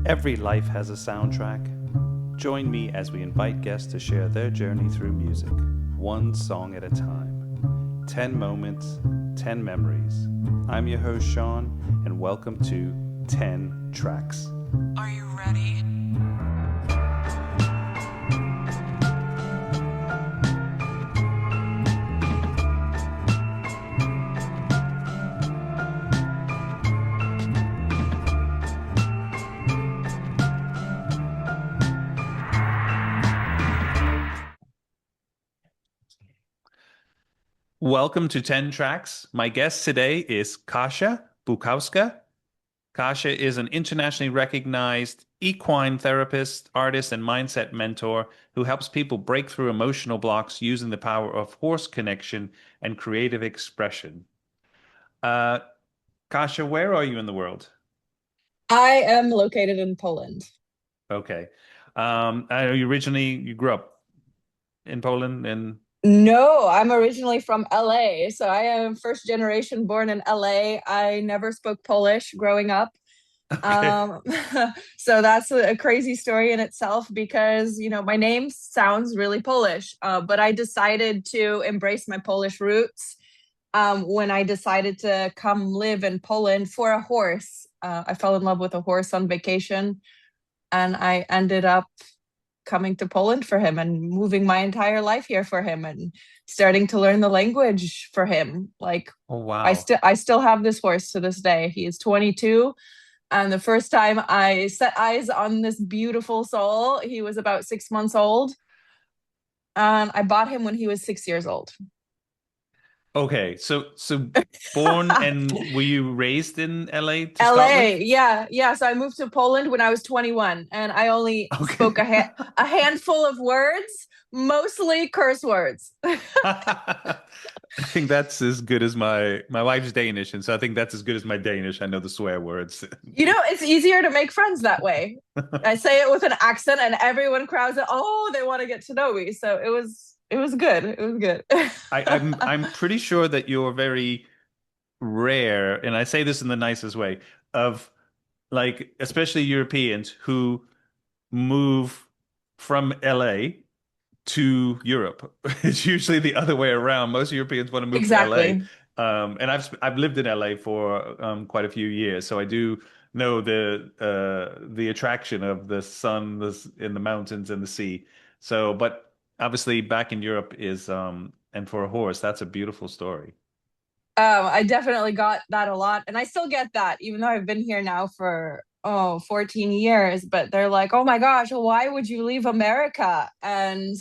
Every life has a soundtrack. Join me as we invite guests to share their journey through music, one song at a time. 10 moments, 10 memories. I'm your host, Sean, and welcome to 10 Tracks. Are you ready? Welcome to 10 Tracks. My guest today is Kasia Bukowska. Kasia is an internationally recognized equine therapist, artist, and mindset mentor who helps people break through emotional blocks using the power of horse connection and creative expression. Uh, Kasia, where are you in the world? I am located in Poland. Okay. I know you grew up in Poland and No, I'm originally from LA. So I am first generation born in LA. I never spoke Polish growing up. okay. Um, so that's a crazy story in itself because, my name sounds really Polish, but I decided to embrace my Polish roots when I decided to come live in Poland for a horse. I fell in love with a horse on vacation and I ended up coming to Poland for him and moving my entire life here for him and starting to learn the language for him. Like Oh, I wow. still I still have this horse to this day. He is 22 and the first time I set eyes on this beautiful soul, he was about 6 months old. And I bought him when he was 6 years old. Okay. So born and were you raised in LA to start with? LA, yeah, yeah. So I moved to Poland when I was 21, and I only spoke Okay. a handful of words, mostly curse words. I think that's as good as my wife's Danish, and so I think that's as good as my Danish. I know the swear words. It's easier to make friends that way. I say it with an accent, and everyone crowds it. Oh, they want to get to know me. So it was good. It was good. I'm pretty sure that you're very rare, and I say this in the nicest way, of like especially Europeans who move from LA to Europe. It's usually the other way around. Most Europeans want to move to LA. Exactly. And I've lived in LA for quite a few years, so I do know the attraction of the sun, in the mountains and the sea. So, but obviously back in Europe is and for a horse, that's a beautiful story. I definitely got that a lot, and I still get that, even though I've been here now for 14 years. But they're like, "Oh my gosh, why would you leave America?" And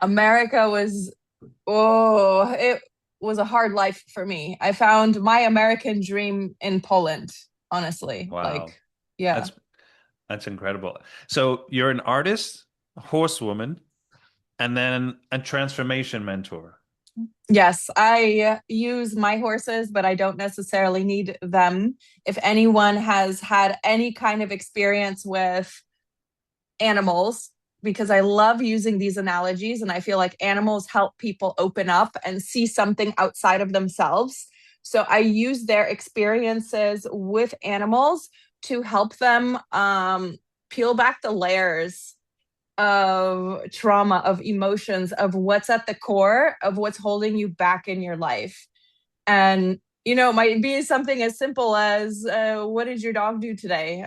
America was, it was a hard life for me. I found my American dream in Poland, honestly. Wow. Like, yeah. That's that's incredible. So you're an artist, a horsewoman, and then a transformation mentor. Yes, I use my horses, but I don't necessarily need them. If anyone has had any kind of experience with animals, because I love using these analogies and I feel like animals help people open up and see something outside of themselves. So I use their experiences with animals to help them peel back the layers of trauma, of emotions, of what's at the core of what's holding you back in your life. And, it might be something as simple as, what did your dog do today?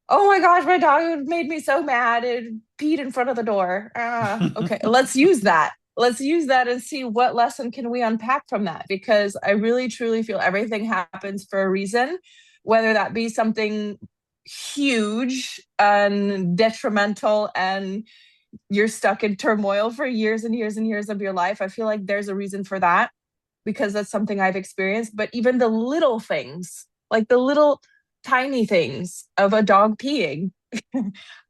Oh my gosh, my dog made me so mad. It peed in front of the door. Okay, let's use that. Let's use that and see what lesson can we unpack from that, because I really truly feel everything happens for a reason, whether that be something huge and detrimental and you're stuck in turmoil for years and years and years of your life. I feel like there's a reason for that because that's something I've experienced. But even the little things, like the little tiny things of a dog peeing,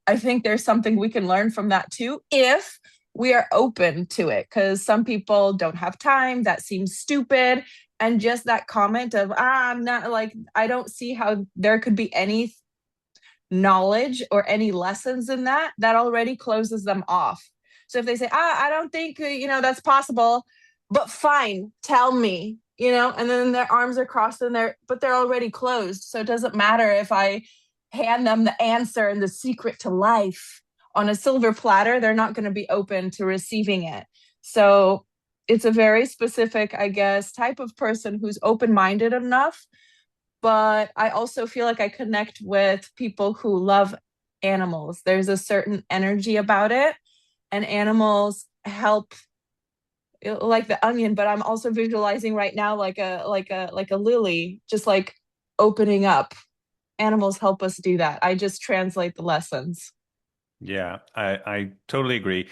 I think there's something we can learn from that too, if we are open to it. Because some people don't have time, that seems stupid. And just that comment of, I'm not, like, I don't see how there could be any knowledge or any lessons in that already closes them off. So if they say, I don't think, that's possible, but fine, tell me, and then their arms are crossed but they're already closed. So it doesn't matter if I hand them the answer and the secret to life on a silver platter, they're not going to be open to receiving it. So it's a very specific, I guess, type of person who's open-minded enough. But I also feel like I connect with people who love animals. There's a certain energy about it, and animals help, like the onion, but I'm also visualizing right now like a lily, just like opening up. Animals help us do that. I just translate the lessons. Yeah, I totally agree.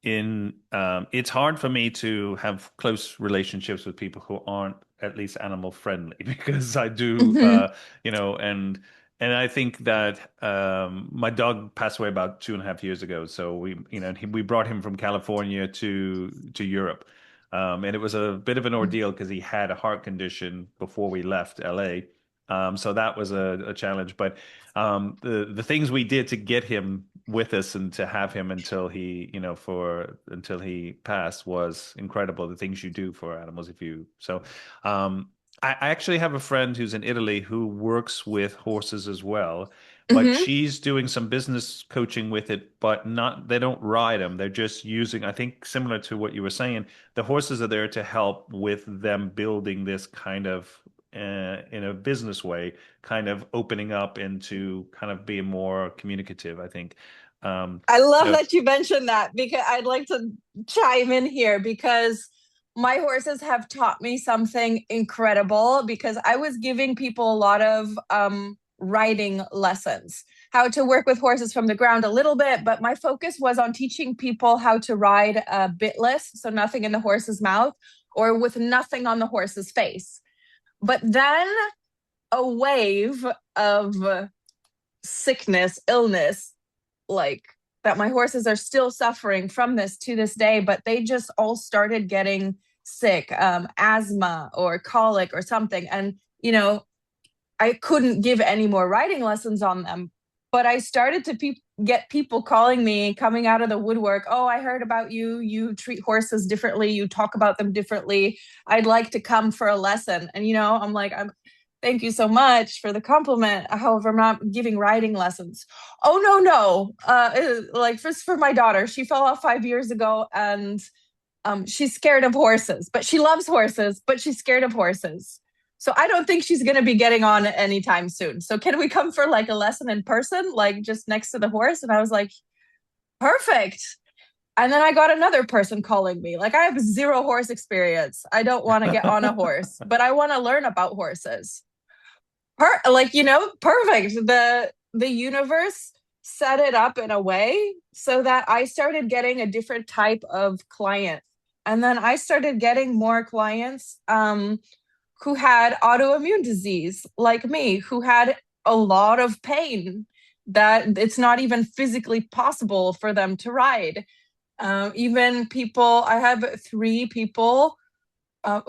It's hard for me to have close relationships with people who aren't at least animal friendly because I do, Hmm. and I think that my dog passed away about 2.5 years ago. So we brought him from California to Europe, and it was a bit of an ordeal because he had a heart condition before we left LA. So that was a challenge, but the things we did to get him with us and to have him until until he passed was incredible. The things you do for animals, if you so. I actually have a friend who's in Italy who works with horses as well, but Hmm. she's doing some business coaching with it, but not, they don't ride them. They're just using, I think, similar to what you were saying, the horses are there to help with them building this kind of, in a business way, kind of opening up into kind of being more communicative, I think. I love So, that you mentioned that, because I'd like to chime in here because my horses have taught me something incredible, because I was giving people a lot of riding lessons, how to work with horses from the ground a little bit, but my focus was on teaching people how to ride bitless, so nothing in the horse's mouth or with nothing on the horse's face. But then a wave of sickness, illness, like that my horses are still suffering from this to this day, but they just all started getting sick, asthma or colic or something. And, I couldn't give any more riding lessons on them. But I started to get people calling me, coming out of the woodwork. Oh, I heard about you. You treat horses differently. You talk about them differently. I'd like to come for a lesson. And, I'm like, thank you so much for the compliment. However, I'm not giving riding lessons. Oh, no, no. Like first for my daughter, she fell off 5 years ago, and she's scared of horses, but she loves horses, but she's scared of horses. So I don't think she's going to be getting on anytime soon. So can we come for like a lesson in person, like just next to the horse? And I was like, perfect. And then I got another person calling me. Like, I have zero horse experience. I don't want to get on a horse, but I want to learn about horses. Perfect. The universe set it up in a way so that I started getting a different type of client. And then I started getting more clients who had autoimmune disease, like me, who had a lot of pain that it's not even physically possible for them to ride. Even people, I have 3 people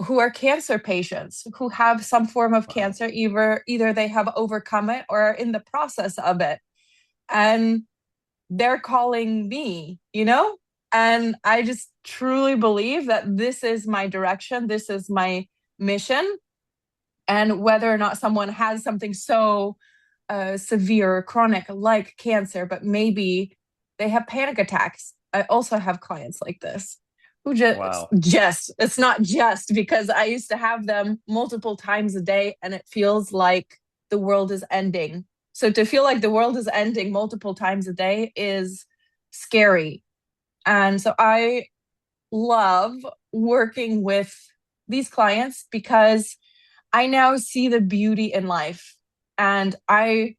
who are cancer patients who have some form of wow. cancer. Either they have overcome it or are in the process of it, and they're calling me, and I just truly believe that this is my direction, this is my mission. And whether or not someone has something so severe or chronic like cancer, but maybe they have panic attacks. I also have clients like this who Wow. it's not just because I used to have them multiple times a day, and it feels like the world is ending. So to feel like the world is ending multiple times a day is scary. And so I love working with these clients because I now see the beauty in life. And I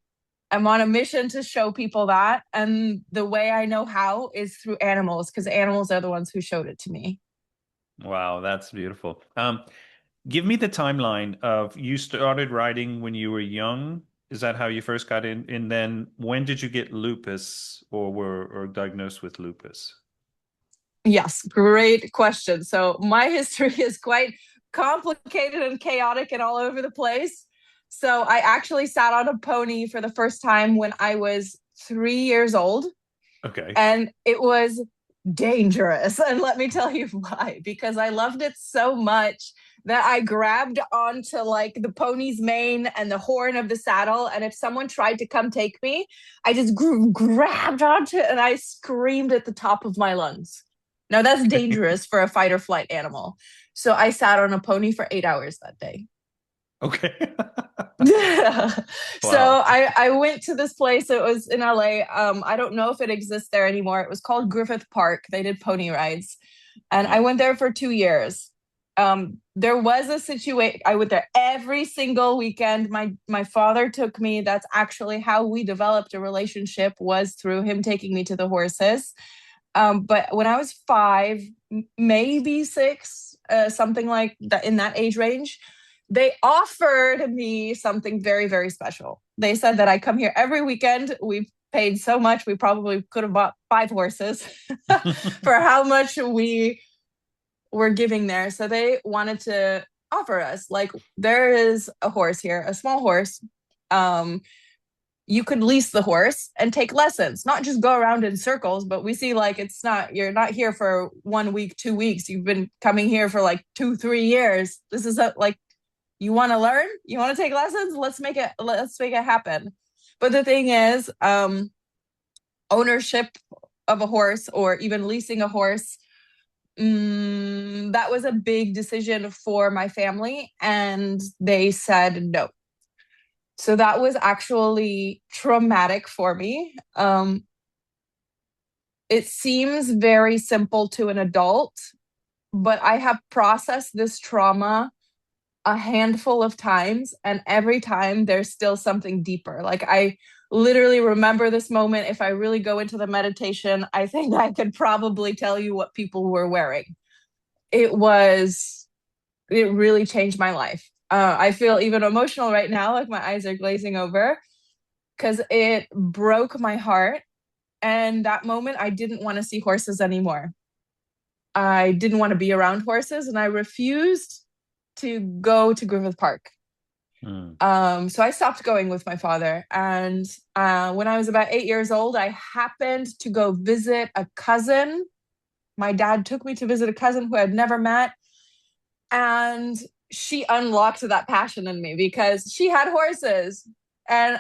am on a mission to show people that. And the way I know how is through animals, because animals are the ones who showed it to me. Wow, that's beautiful. Give me the timeline of, you started writing when you were young. Is that how you first got in? And then when did you get lupus or were or diagnosed with lupus? Yes, great question. So my history is quite complicated and chaotic and all over the place. So I actually sat on a pony for the first time when I was 3 years old, Okay. and it was dangerous. And let me tell you why, because I loved it so much that I grabbed onto like the pony's mane and the horn of the saddle. And if someone tried to come take me, I just grabbed onto it and I screamed at the top of my lungs. Now that's dangerous for a fight or flight animal. So I sat on a pony for 8 hours that day. Okay. So Wow. I went to this place. It was in LA. I don't know if it exists there anymore. It was called Griffith Park. They did pony rides, and I Yeah. went there for 2 years. There was a situation. I went there every single weekend. My father took me. That's actually how we developed a relationship, was through him taking me to the horses. But when I was 5, maybe 6, something like that, in that age range, they offered me something very, very special. They said that I come here every weekend. We paid so much, we probably could have bought 5 horses for how much we were giving there. So they wanted to offer us, like, there is a horse here, a small horse. Um, you could lease the horse and take lessons, not just go around in circles, but we see like you're not here for 1 week, 2 weeks. You've been coming here for like 2, 3 years. This is like, you want to learn, you want to take lessons, let's make it happen. But the thing is, ownership of a horse or even leasing a horse, that was a big decision for my family, and they said no. So that was actually traumatic for me. It seems very simple to an adult, but I have processed this trauma a handful of times, and every time there's still something deeper. Like, I literally remember this moment. If I really go into the meditation, I think I could probably tell you what people were wearing. It really changed my life. I feel even emotional right now, like my eyes are glazing over, because it broke my heart. And that moment, I didn't want to see horses anymore. I didn't want to be around horses, and I refused to go to Griffith Park. Mm. So I stopped going with my father. And when I was about 8 years old, I happened to go visit a cousin. My dad took me to visit a cousin who I'd never met. And she unlocked that passion in me because she had horses. And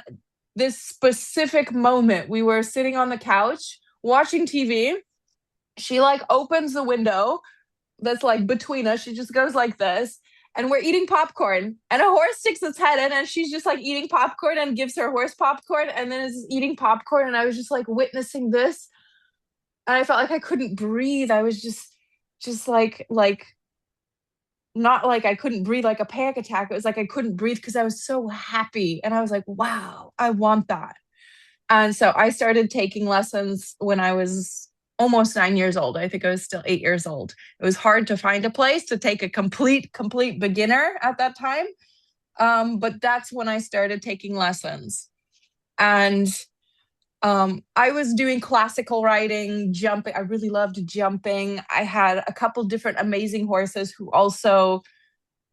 this specific moment, we were sitting on the couch watching TV. She like opens the window that's like between us. She just goes like this. And we're eating popcorn. And a horse sticks its head in, and she's just like eating popcorn and gives her horse popcorn, and then is eating popcorn. And I was just like witnessing this. And I felt like I couldn't breathe. I was just like not like I couldn't breathe like a panic attack. It was like I couldn't breathe because I was so happy. And I was like, wow, I want that. And so I started taking lessons when I was almost 9 years old. I think I was still 8 years old. It was hard to find a place to take a complete beginner at that time. But that's when I started taking lessons. And I was doing classical riding, jumping. I really loved jumping. I had a couple different amazing horses who also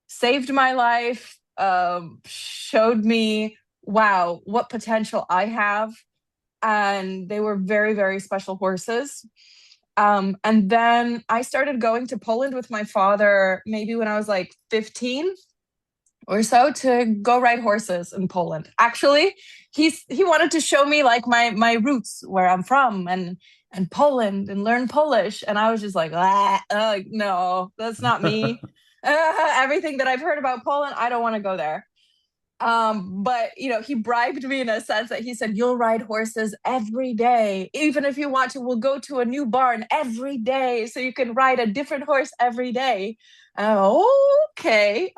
saved my life, showed me, wow, what potential I have. And they were very, very special horses. And then I started going to Poland with my father, maybe when I was like 15 or so, to go ride horses in Poland. Actually, he wanted to show me like my roots, where I'm from, and Poland, and learn Polish. And I was just like, no, that's not me. Everything that I've heard about Poland, I don't want to go there. But he bribed me in a sense that he said, you'll ride horses every day. Even if you want to, we'll go to a new barn every day so you can ride a different horse every day. Okay.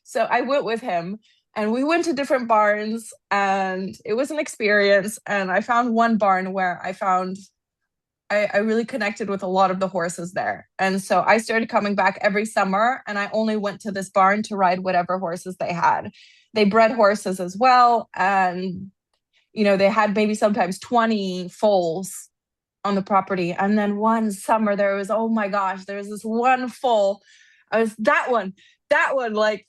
So I went with him, and we went to different barns, and it was an experience. And I found one barn where I really connected with a lot of the horses there. And so I started coming back every summer, and I only went to this barn to ride whatever horses they had. They bred horses as well. And, they had maybe sometimes 20 foals on the property. And then one summer there was, oh my gosh, there was this one foal. I was that one, like,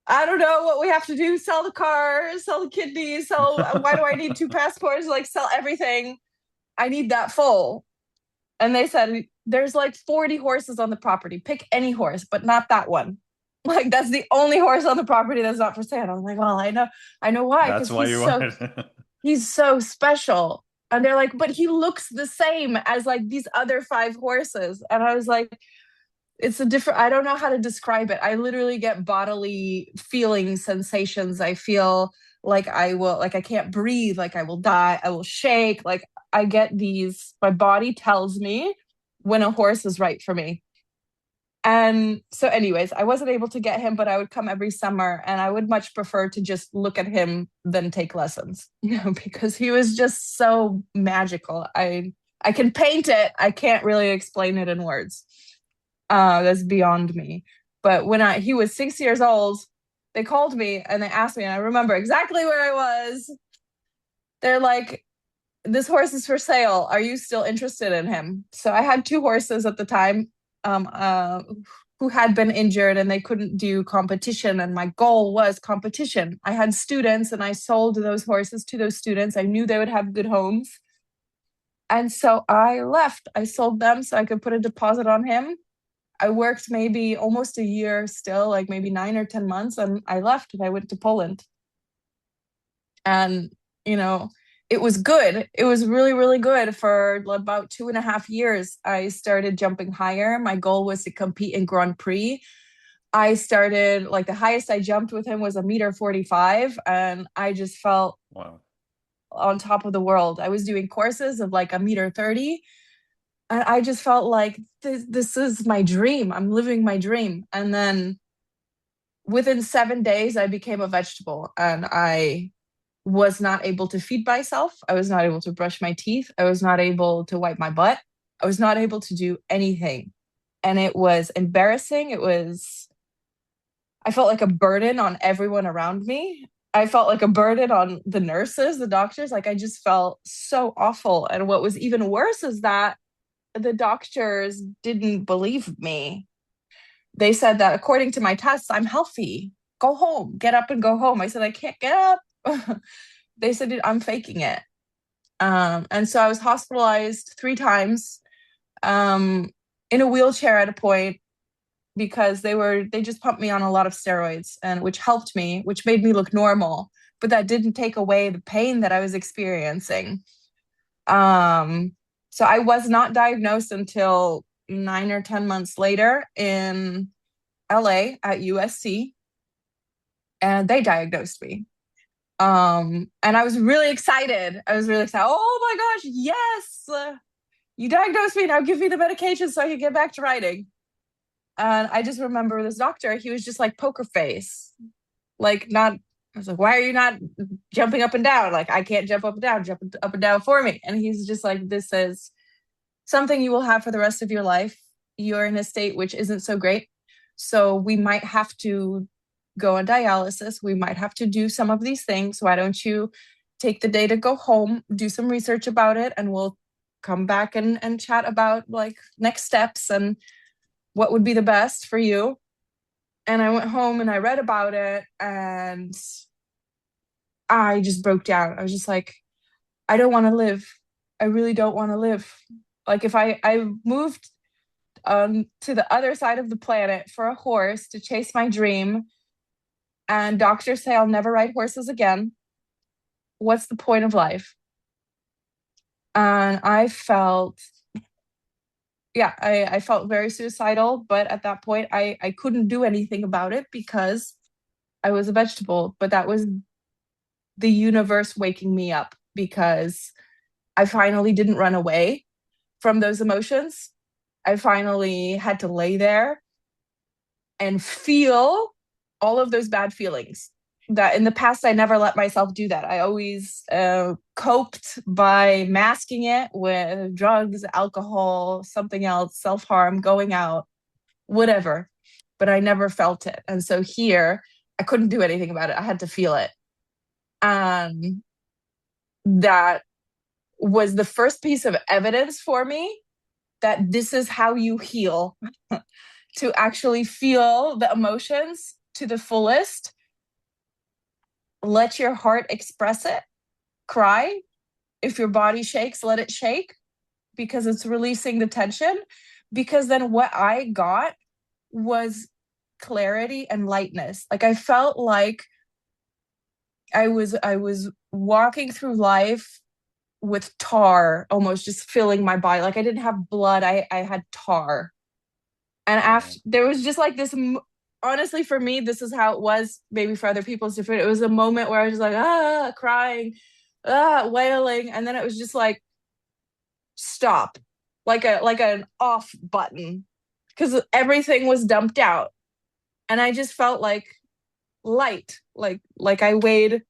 I don't know what we have to do. Sell the car, sell the kidneys, why do I need 2 passports? Like, sell everything. I need that foal. And they said, there's like 40 horses on the property. Pick any horse, but not that one. Like that's the only horse on the property that's not for sale. I'm like, well, I know why, That's because why you want it. he's so special. And they're like, but he looks the same as like these other five horses. And I was like, it's a different, I don't know how to describe it. I literally get bodily feelings, sensations. I feel like I can't breathe, like I will die, I will shake. Like I get these, my body tells me when a horse is right for me. And so, anyways, I wasn't able to get him, but I would come every summer and I would much prefer to just look at him than take lessons, because he was just so magical. I can paint it. I can't really explain it in words. That's beyond me. But when he was 6 years old, they called me and they asked me, and I remember exactly where I was. They're like, this horse is for sale. Are you still interested in him? So I had two horses at the time, who had been injured and they couldn't do competition. And my goal was competition. I had students and I sold those horses to those students. I knew they would have good homes. And so I left. I sold them so I could put a deposit on him. I worked maybe almost a year still, like maybe 9 or 10 months, and I left and I went to Poland. And, you know, it was good. It was really, really good for about 2.5 years. I started jumping higher. My goal was to compete in Grand Prix. I started, like, the highest I jumped with him was 1.45 m, and I just felt Wow. on top of the world. I was doing courses of like 1.30 m. And I just felt like this is my dream. I'm living my dream. And then within 7 days, I became a vegetable and I was not able to feed myself. I was not able to brush my teeth. I was not able to wipe my butt. I was not able to do anything. And it was embarrassing. I felt like a burden on everyone around me. I felt like a burden on the nurses, the doctors. Like I just felt so awful. And what was even worse is that the doctors didn't believe me. They said that according to my tests, I'm healthy. Go home, get up and go home. I said, I can't get up. They said, I'm faking it. And so I was hospitalized 3 times, in a wheelchair at a point, because they just pumped me on a lot of steroids, and which helped me, which made me look normal, but that didn't take away the pain that I was experiencing. So I was not diagnosed until 9 or 10 months later in LA at USC, and they diagnosed me. And I was really excited. I was really excited. Oh my gosh, yes, you diagnosed me. Now give me the medication so I can get back to riding. And I just remember this doctor, he was just like poker face. Like, not, I was like, why are you not jumping up and down? Like, I can't jump up and down, jump up and down for me. And he's just like, this is something you will have for the rest of your life. You're in a state which isn't so great. So we might have to go on dialysis. We might have to do some of these things. Why don't you take the day to go home, do some research about it, and we'll come back and chat about like next steps and what would be the best for you. And I went home and I read about it and I just broke down. I was just like, I don't want to live. I really don't want to live. Like if I moved to the other side of the planet for a horse to chase my dream, and doctors say I'll never ride horses again, what's the point of life? And I felt, yeah, I felt very suicidal. But at that point, I couldn't do anything about it because I was a vegetable. But that was the universe waking me up, because I finally didn't run away from those emotions. I finally had to lay there and feel all of those bad feelings that in the past I never let myself do that. I always coped by masking it with drugs, alcohol, something else, self-harm, going out, whatever. But I never felt it. And so here, I couldn't do anything about it. I had to feel it. And that was the first piece of evidence for me that this is how you heal, to actually feel the emotions to the fullest. Let your heart express it. Cry. If your body shakes, let it shake. because it's releasing the tension. Because then what I got was clarity and lightness. Like I felt like I was walking through life with tar almost just filling my body. Like I didn't have blood, I had tar. And Yeah. after there was just like this, honestly, for me, this is how it was. Maybe for other people, it's different. It was a moment where I was just like, crying, wailing. And then it was just like, stop, like an off button because everything was dumped out. And I just felt like light, like I weighed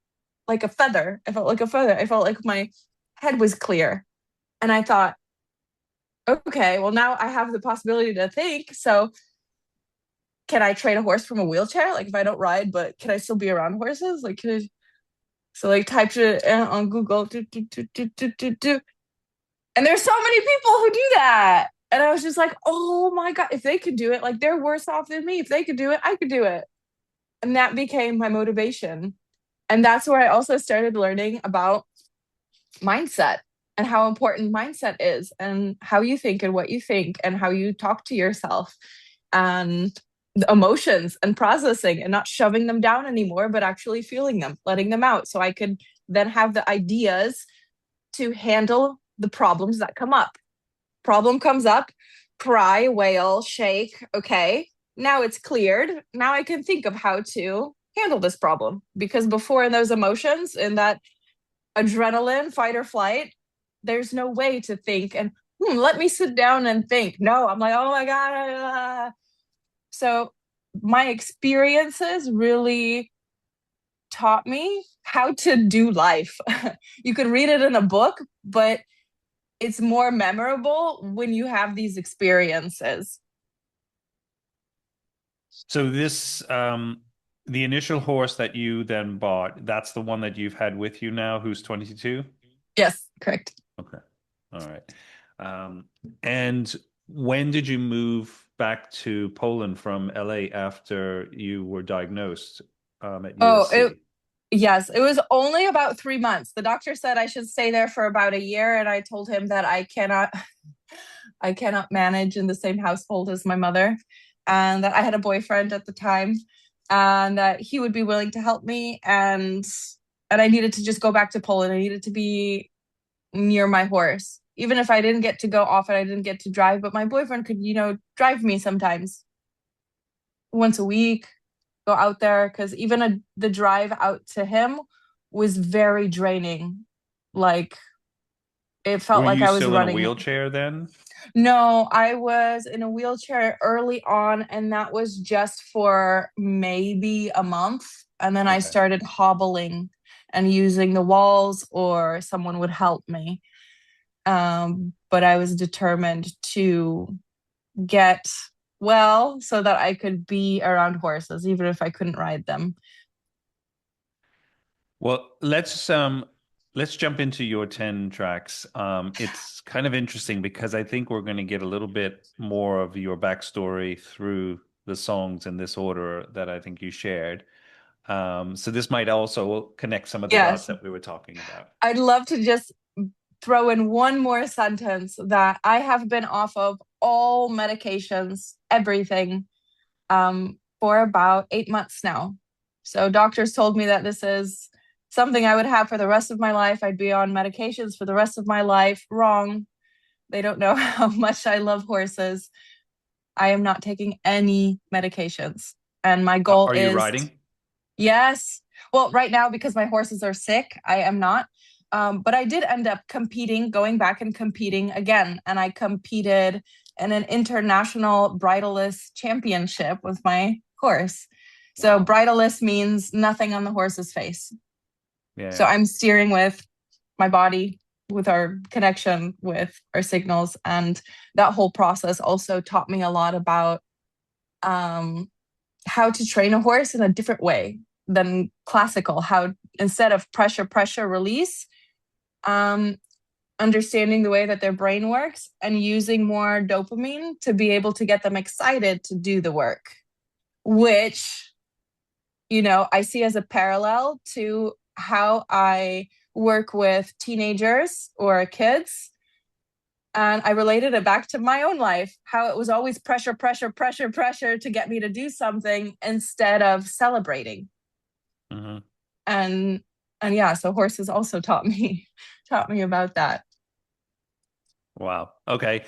like a feather. I felt like a feather. I felt like my head was clear. And I thought, okay, well, now I have the possibility to think. So can I train a horse from a wheelchair? Like if I don't ride, but can I still be around horses? Like, can I, so like typed it on Google, and there's so many people who do that. And I was just like, oh my God, if they could do it, like they're worse off than me. If they could do it, I could do it. And that became my motivation. And that's where I also started learning about mindset and how important mindset is and how you think and what you think and how you talk to yourself and the emotions and processing and not shoving them down anymore, but actually feeling them, letting them out. So I could then have the ideas to handle the problems that come up. Problem comes up, cry, wail, shake. Okay, now it's cleared. Now I can think of how to handle this problem. Because before, in those emotions, in that adrenaline, fight or flight, there's no way to think and let me sit down and think. No, I'm like, oh my God. So my experiences really taught me how to do life. You could read it in a book, but it's more memorable when you have these experiences. So this the initial horse that you then bought, that's the one that you've had with you now, who's 22? Yes, correct. Okay. All right. Um, and when did you move back to Poland from LA after you were diagnosed at Oh, USC? yes, it was only about 3 months. The doctor said I should stay there for about a year, and I told him that I cannot manage in the same household as my mother, and that I had a boyfriend at the time, and that he would be willing to help me, and I needed to just go back to Poland. I needed to be near my horse, even if I didn't get to go often. I didn't get to drive, but my boyfriend could, drive me sometimes once a week, go out there because even the drive out to him was very draining. Like it felt Were like you I was still in a running. wheelchair then? No, I was in a wheelchair early on, and that was just for maybe a month. And then I Okay. started hobbling and using the walls, or someone would help me. But I was determined to get well so that I could be around horses, even if I couldn't ride them. Well, let's jump into your 10 tracks. It's kind of interesting because I think we're going to get a little bit more of your backstory through the songs in this order that I think you shared. So this might also connect some of the dots Yes, that we were talking about. I'd love to just throw in one more sentence that I have been off of all medications, everything, for about 8 months now. So doctors told me that this is something I would have for the rest of my life. I'd be on medications for the rest of my life. Wrong. They don't know how much I love horses. I am not taking any medications. And my goal Are you is, riding? yes. Well, right now, because my horses are sick, I am not. But I did end up competing, going back and competing again. And I competed in an international bridleless championship with my horse. So Wow. bridleless means nothing on the horse's face. So Yeah. I'm steering with my body, with our connection with our signals. And that whole process also taught me a lot about um, how to train a horse in a different way than classical. How instead of pressure, pressure, release, um, understanding the way that their brain works and using more dopamine to be able to get them excited to do the work, which, I see as a parallel to how I work with teenagers or kids. And I related it back to my own life, how it was always pressure, pressure, pressure, pressure to get me to do something instead of celebrating. Hmm. And and yeah, so horses also taught me about that. Wow. Okay.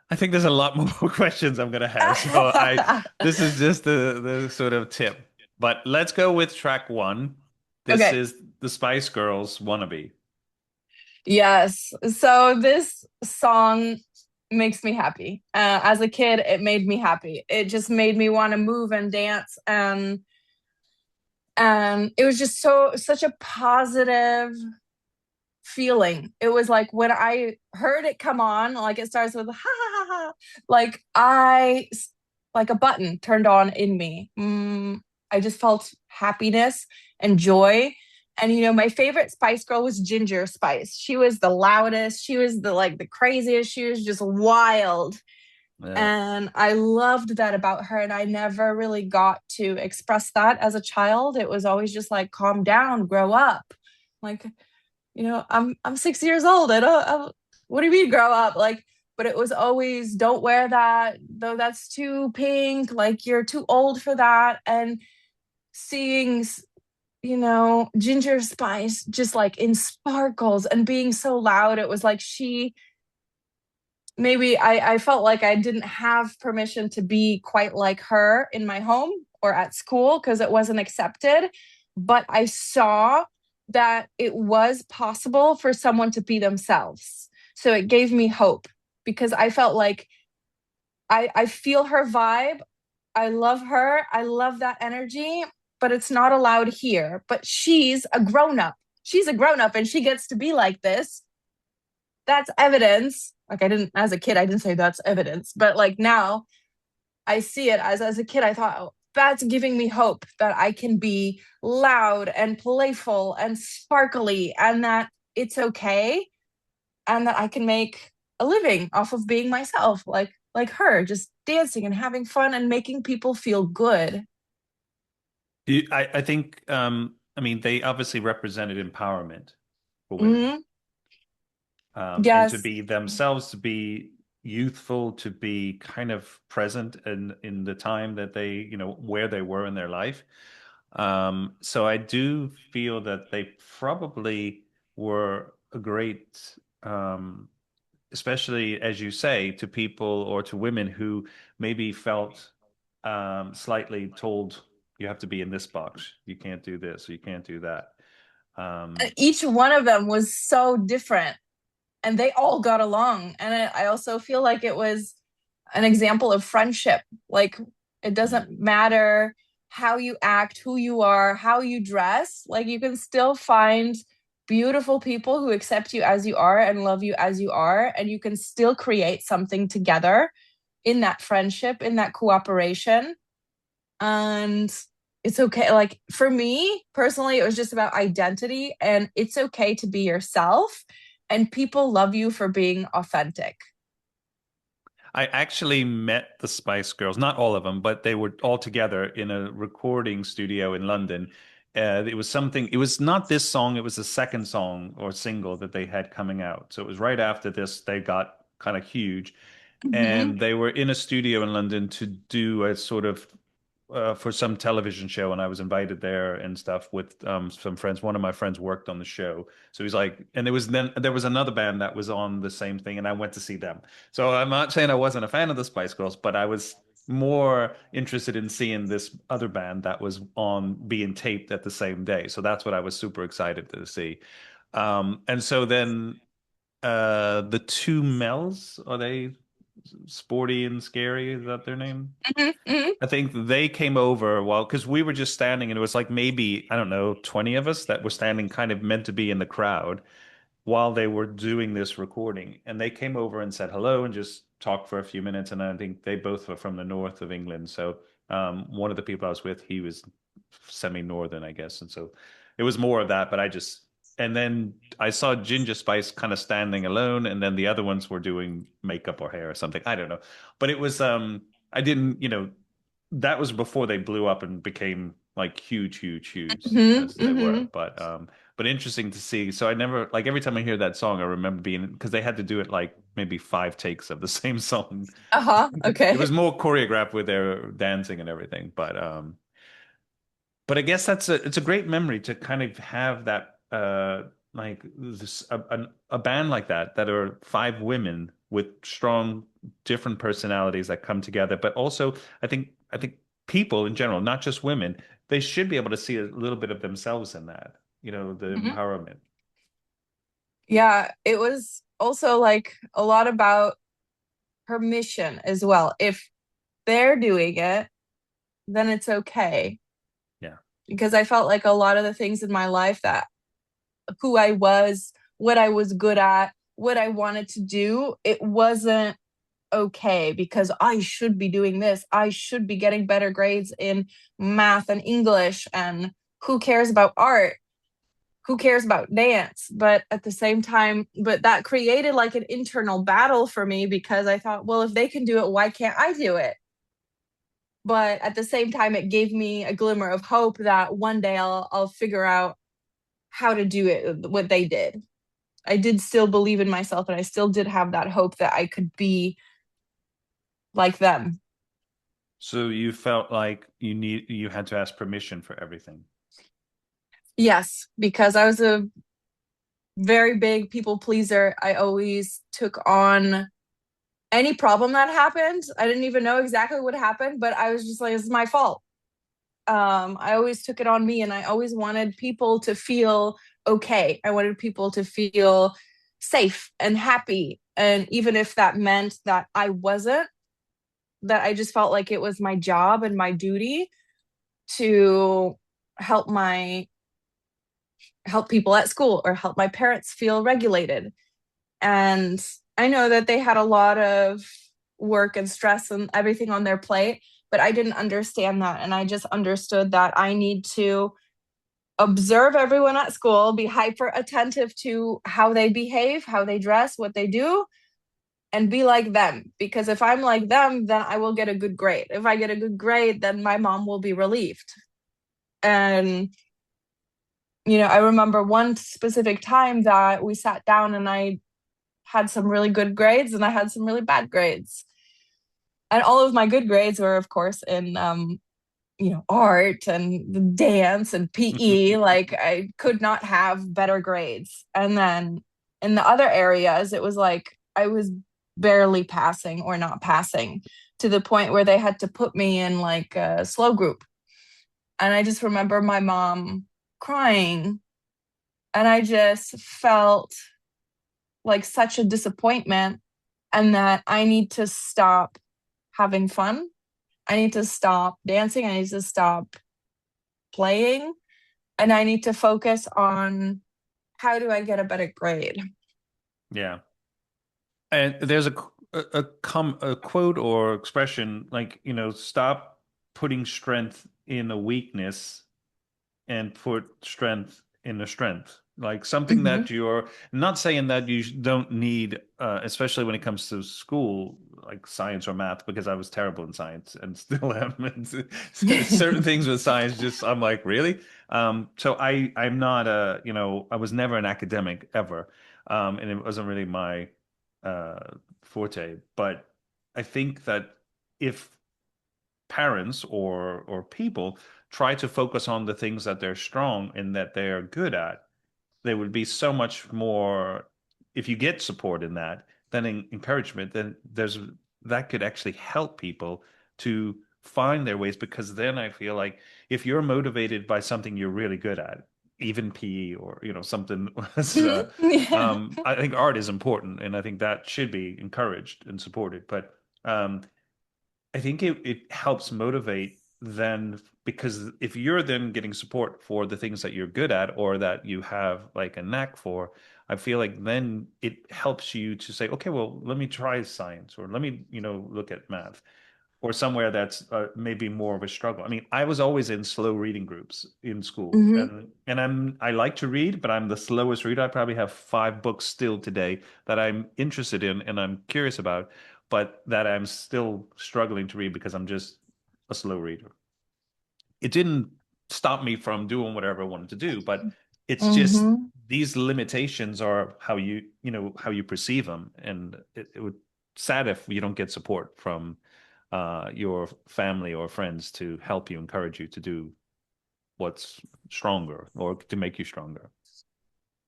I think there's a lot more questions I'm gonna have. So I this is just the sort of tip. But let's go with track one. This Okay. is the Spice Girls Wannabe. Yes. So this song makes me happy. As a kid, it made me happy. It just made me want to move and dance, and it was just such a positive feeling. It was like when I heard it come on, like it starts with ha ha ha ha, like like a button turned on in me. I just felt happiness and joy. And my favorite Spice Girl was Ginger Spice. She was the loudest. She was the craziest. She was just wild. Yeah. And I loved that about her. And I never really got to express that as a child. It was always just like, calm down, grow up. Like, I'm 6 years old. What do you mean grow up? Like, but it was always, don't wear that, though that's too pink, like you're too old for that. And seeing, Ginger Spice just like in sparkles and being so loud, it was like maybe I felt like I didn't have permission to be quite like her in my home or at school because it wasn't accepted. But I saw that it was possible for someone to be themselves. So it gave me hope because I felt like I feel her vibe. I love her. I love that energy, but it's not allowed here. But she's a grown up. She's a grown up and she gets to be like this. That's evidence. Like I didn't, as a kid, I didn't say that's evidence, but like now I see it as a kid. I thought, oh, that's giving me hope that I can be loud and playful and sparkly, and that it's okay, and that I can make a living off of being myself, like her, just dancing and having fun and making people feel good. I think I mean they obviously represented empowerment for women. Hmm. And to Yes. be themselves, to be youthful, to be kind of present in the time that they, where they were in their life. So I do feel that they probably were a great, especially as you say, to people or to women who maybe felt slightly told you have to be in this box, you can't do this, you can't do that. Um, Each one of them was so different and they all got along. And I also feel like it was an example of friendship. Like it doesn't matter how you act, who you are, how you dress, like you can still find beautiful people who accept you as you are and love you as you are. And you can still create something together in that friendship, in that cooperation. And it's okay. Like for me personally, it was just about identity, and it's okay to be yourself, and people love you for being authentic. I actually met the Spice Girls, not all of them, but they were all together in a recording studio in London. It was something, it was not this song, it was the second song or single that they had coming out. So it was right after this, they got kind of huge. Hmm. And they were in a studio in London to do a sort of for some television show, and I was invited there and stuff with some friends. One of my friends worked on the show, so he's like, and there was another band that was on the same thing, and I went to see them. So I'm not saying I wasn't a fan of the Spice Girls, but I was more interested in seeing this other band that was on being taped at the same day. So that's what I was super excited to see. And so then the two Mels, are they Sporty and Scary? Is that their name? Hmm. Hmm. I think they came over while because we were just standing and it was like maybe, I don't know, 20 of us that were standing kind of meant to be in the crowd while they were doing this recording. And they came over and said hello and just talked for a few minutes. And I think they both were from the north of England. So one of the people I was with, he was semi-northern, I guess. And so it was more of that. But and then I saw Ginger Spice kind of standing alone. And then the other ones were doing makeup or hair or something. I don't know. But it was, I didn't, that was before they blew up and became like huge, huge, huge Hmm. as they were. Hmm. But but interesting to see. So I never like every time I hear that song, I remember being because they had to do it like maybe 5 takes of the same song. Uh-huh. It was Okay. more choreographed with their dancing and everything, but I guess it's a great memory to kind of have that like a band like that are 5 women with strong different personalities that come together. But also I think people in general, not just women, they should be able to see a little bit of themselves in that, the Mhm. empowerment. Yeah, it was also like a lot about permission as well. If they're doing it, then it's okay. Yeah. Because I felt like a lot of the things in my life that who I was, what I was good at, what I wanted to do, it wasn't okay because I should be doing this. I should be getting better grades in math and English. And who cares about art? Who cares about dance? But at the same time, but that created like an internal battle for me because I thought, well, if they can do it, why can't I do it? But at the same time, it gave me a glimmer of hope that one day I'll figure out how to do it what they did. I did still believe in myself and I still did have that hope that I could be like them. So you felt like you had to ask permission for everything. Yes, because I was a very big people pleaser. I always took on any problem that happened. I didn't even know exactly what happened, but I was just like, it's my fault. I always took it on me and I always wanted people to feel okay. I wanted people to feel safe and happy. And even if that meant that I wasn't, that I just felt like it was my job and my duty to help my help people at school or help my parents feel regulated. And I know that they had a lot of work and stress and everything on their plate, but I didn't understand that. And I just understood that I need to observe everyone at school, be hyper attentive to how they behave, how they dress, what they do, and be like them. Because if I'm like them, then I will get a good grade. If I get a good grade, then my mom will be relieved. And, I remember one specific time that we sat down and I had some really good grades and I had some really bad grades. And all of my good grades were, of course, in art and dance and PE. Like I could not have better grades. And then in the other areas, it was like I was barely passing or not passing to the point where they had to put me in like a slow group. And I just remember my mom crying. And I just felt like such a disappointment and that I need to stop having fun. I need to stop dancing. I need to stop playing and I need to focus on how do I get a better grade? Yeah. And there's a quote or expression like, stop putting strength in a weakness and put strength in a strength. Like something Mm-hmm. that you're not saying that you don't need, especially when it comes to school, like science or math, because I was terrible in science and still am. And certain things with science, just I'm like, really? So I'm not I was never an academic ever, and it wasn't really my forte. But I think that if parents or people try to focus on the things that they're strong and that they're good at, they would be so much more, if you get support in that, then encouragement, then that could actually help people to find their ways, because then I feel like if you're motivated by something you're really good at, even PE or something Yeah. I think art is important and I think that should be encouraged and supported. But I think it helps motivate then, because if you're then getting support for the things that you're good at or that you have like a knack for, I feel like then it helps you to say, okay, well, let me try science or let me, look at math or somewhere that's maybe more of a struggle. I mean, I was always in slow reading groups in school, Mm-hmm. and I like to read, but I'm the slowest reader. I probably have 5 books still today that I'm interested in and I'm curious about, but that I'm still struggling to read because I'm just a slow reader. It didn't stop me from doing whatever I wanted to do, but It's just Hmm. these limitations are how how you perceive them, and it would sad if you don't get support from your family or friends to help you, encourage you to do what's stronger or to make you stronger.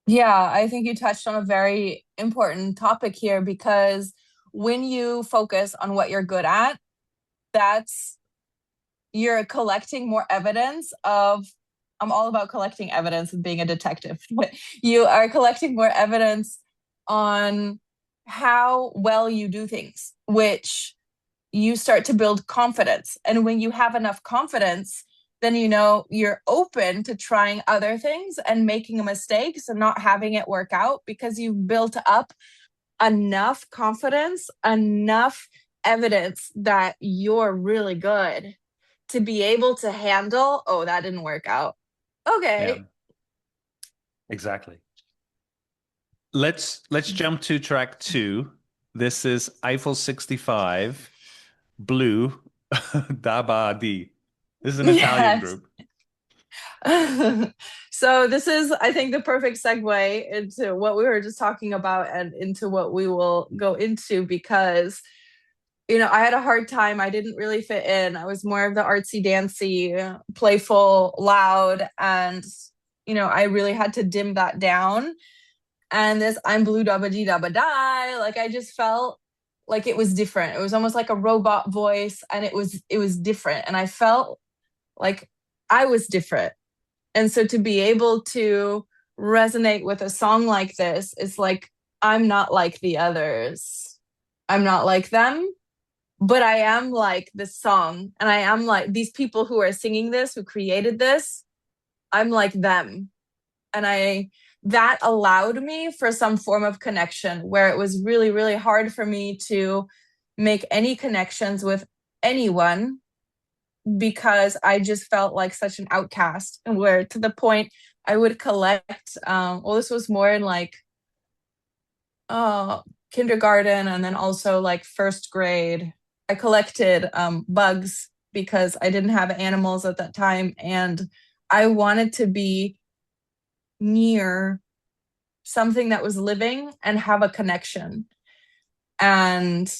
Yeah, I think you touched on a very important topic here because when you focus on what you're good at, that's you're collecting more evidence of I'm all about collecting evidence and being a detective. But you are collecting more evidence on how well you do things, which you start to build confidence. And when you have enough confidence, then you know you're open to trying other things and making mistakes and not having it work out because you've built up enough confidence, enough evidence that you're really good to be able to handle, oh, that didn't work out. Yeah, Okay. exactly. Let's jump to track two. This is Eiffel 65, Blue, Da Ba Dee. This is an Italian Yes. group. So this is, I think, the perfect segue into what we were just talking about and into what we will go into because I had a hard time. I didn't really fit in. I was more of the artsy dancy, playful, loud, and I really had to dim that down. And this I'm blue dabba dee dabba die, like I just felt like it was different. It was almost like a robot voice, and it was different, and I felt like I was different. And so to be able to resonate with a song like this, it's like I'm not like the others. I'm not like them, but I am like this song. And I am like these people who are singing this, who created this. I'm like them. And I that allowed me for some form of connection where it was really, really hard for me to make any connections with anyone because I just felt like such an outcast. And where to the point I would collect, well, this was more in like kindergarten and then also like first grade. I collected bugs because I didn't have animals at that time. And I wanted to be near something that was living and have a connection. And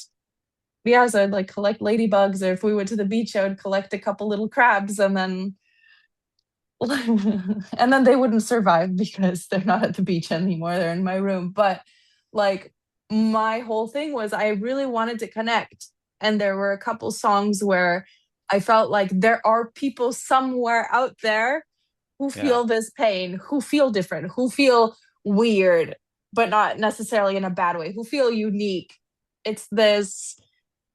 yeah, so I'd like collect ladybugs, or if we went to the beach, I would collect a couple little crabs and then and then they wouldn't survive because they're not at the beach anymore. They're in my room. But like my whole thing was I really wanted to connect. And there were a couple songs where I felt like there are people somewhere out there who Yeah. feel this pain, who feel different, who feel weird, but not necessarily in a bad way, who feel unique. It's this,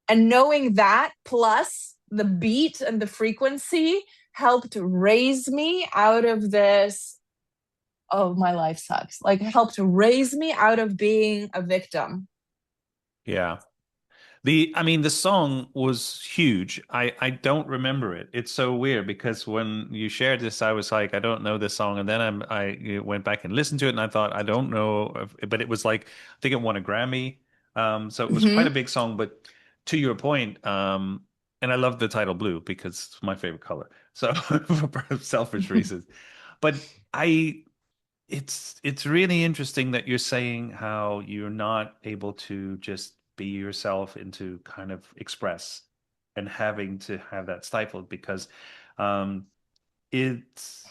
and knowing that plus the beat and the frequency helped raise me out of this, oh, my life sucks. Like, helped raise me out of being a victim. Yeah. I mean, the song was huge. I don't remember it. It's so weird because when you shared this, I was like, I don't know this song, and then I went back and listened to it, and I thought, I don't know, but it was like, I think it won a Grammy. So it was quite a Mm-hmm. big song. But to your point, and I love the title Blue because it's my favorite color. So for selfish reasons, but it's really interesting that you're saying how you're not able to just be yourself and to kind of express and having to have that stifled because um, it's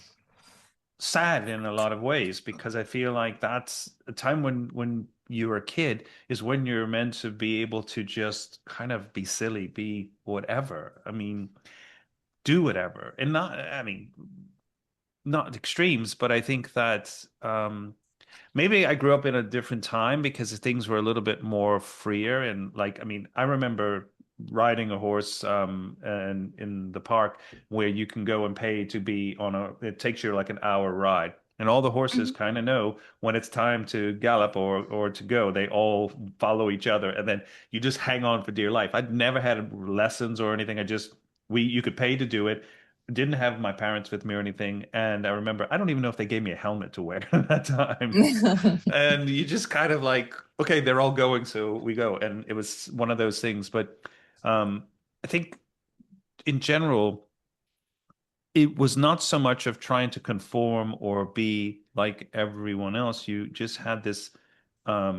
sad in a lot of ways because I feel like that's a time when you're a kid is when you're meant to be able to just kind of be silly, be whatever. I mean, do whatever. And not, I mean, not extremes, but I think that maybe I grew up in a different time because things were a little bit more freer and like I mean I remember riding a horse and in the park where you can go and pay to be on a it takes you like an hour ride and all the horses kind of know when it's time to gallop or to go they all follow each other and then you just hang on for dear life. I'd never had lessons or anything. I just we you could pay to do it. Didn't have my parents with me or anything. And I remember, I don't even know if they gave me a helmet to wear at that time. And you just kind of like, okay, they're all going, so we go. And it was one of those things. But I think in general, it was not so much of trying to conform or be like everyone else. You just had this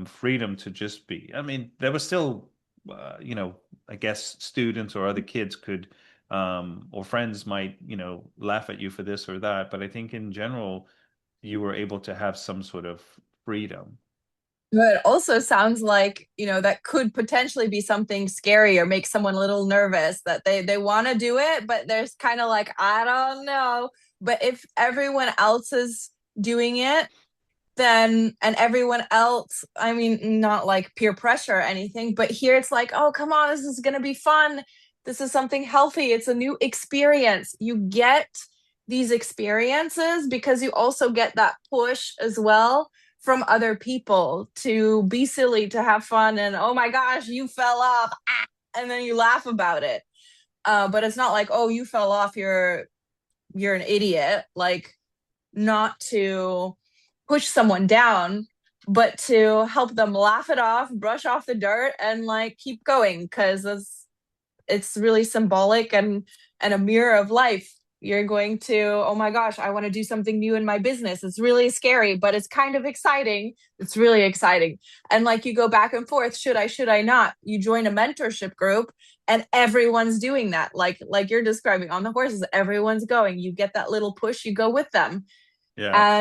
freedom to just be. I mean, there was still, I guess students or other kids could, or friends might, laugh at you for this or that. But I think in general, you were able to have some sort of freedom. But it also sounds like, that could potentially be something scary or make someone a little nervous that they want to do it, but there's kind of like, I don't know. But if everyone else is doing it, then and everyone else, I mean, not like peer pressure or anything, but here it's like, oh, come on, this is going to be fun. This is something healthy. It's a new experience. You get these experiences because you also get that push as well from other people to be silly, to have fun, and oh my gosh, you fell off, and then you laugh about it. But it's not like, oh, you fell off, you're an idiot. Like, not to push someone down, but to help them laugh it off, brush off the dirt, and like keep going, because it's really symbolic and a mirror of life. You're going to, oh my gosh, I want to do something new in my business. It's really scary, but it's kind of exciting. It's really exciting. And like, you go back and forth, should I not? You join a mentorship group and everyone's doing that. Like you're describing on the horses, everyone's going. You get that little push, you go with them. Yeah.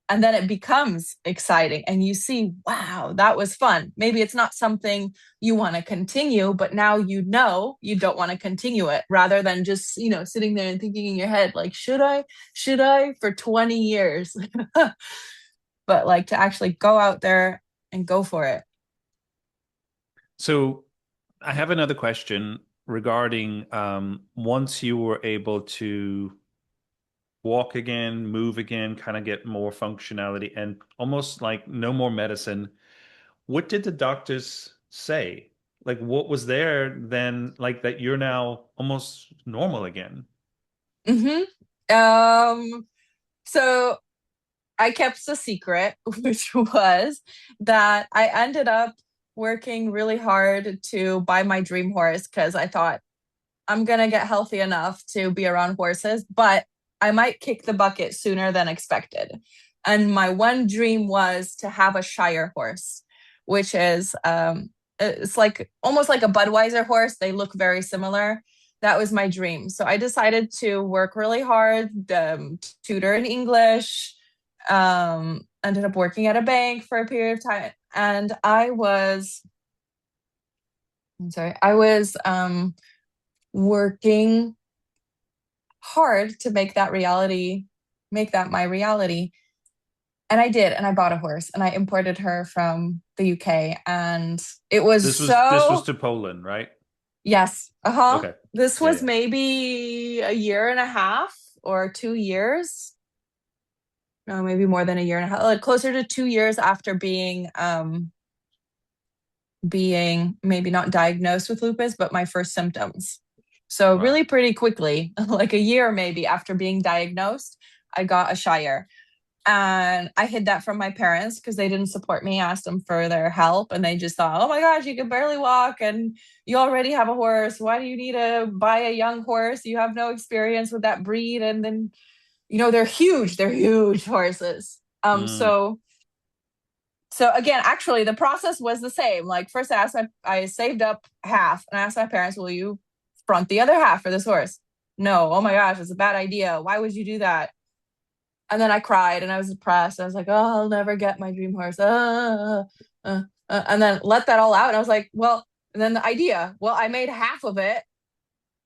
And then it becomes exciting and you see, wow, that was fun. Maybe it's not something you want to continue, but now you know you don't want to continue it, rather than just, sitting there and thinking in your head, like, should I for 20 years. But like, to actually go out there and go for it. So I have another question regarding once you were able to walk again, move again, kind of get more functionality and almost like no more medicine. What did the doctors say? Like what was there then like that you're now almost normal again? Hmm. So I kept the secret, which was that I ended up working really hard to buy my dream horse, because I thought I'm going to get healthy enough to be around horses, but I might kick the bucket sooner than expected. And my one dream was to have a Shire horse, which is it's like almost like a Budweiser horse. They look very similar. That was my dream. So I decided to work really hard, tutor in English, ended up working at a bank for a period of time. And I was working hard to make that my reality. And I did, and I bought a horse and I imported her from the UK. And it was This was so, to Poland, right? yes, uh-huh. Okay. This Yeah, was yeah. maybe a year and a half or 2 years. No, maybe more than a year and a half, like closer to 2 years after being maybe not diagnosed with lupus, but my first symptoms. So Wow. really pretty quickly, like a year maybe after being diagnosed, I got a Shire. And I hid that from my parents because they didn't support me. I asked them for their help and they just thought, oh my gosh, you can barely walk and you already have a horse. Why do you need to buy a young horse? You have no experience with that breed. And then, they're huge. They're huge horses. Mm. So again, actually, the process was the same. Like, first, I saved up half, and I asked my parents, "Will you front the other half for this horse?" No. Oh my gosh, it's a bad idea. Why would you do that? And then I cried, and I was depressed. I was like, "Oh, I'll never get my dream horse." And then let that all out, and I was like, "Well," and then the idea. Well, I made half of it.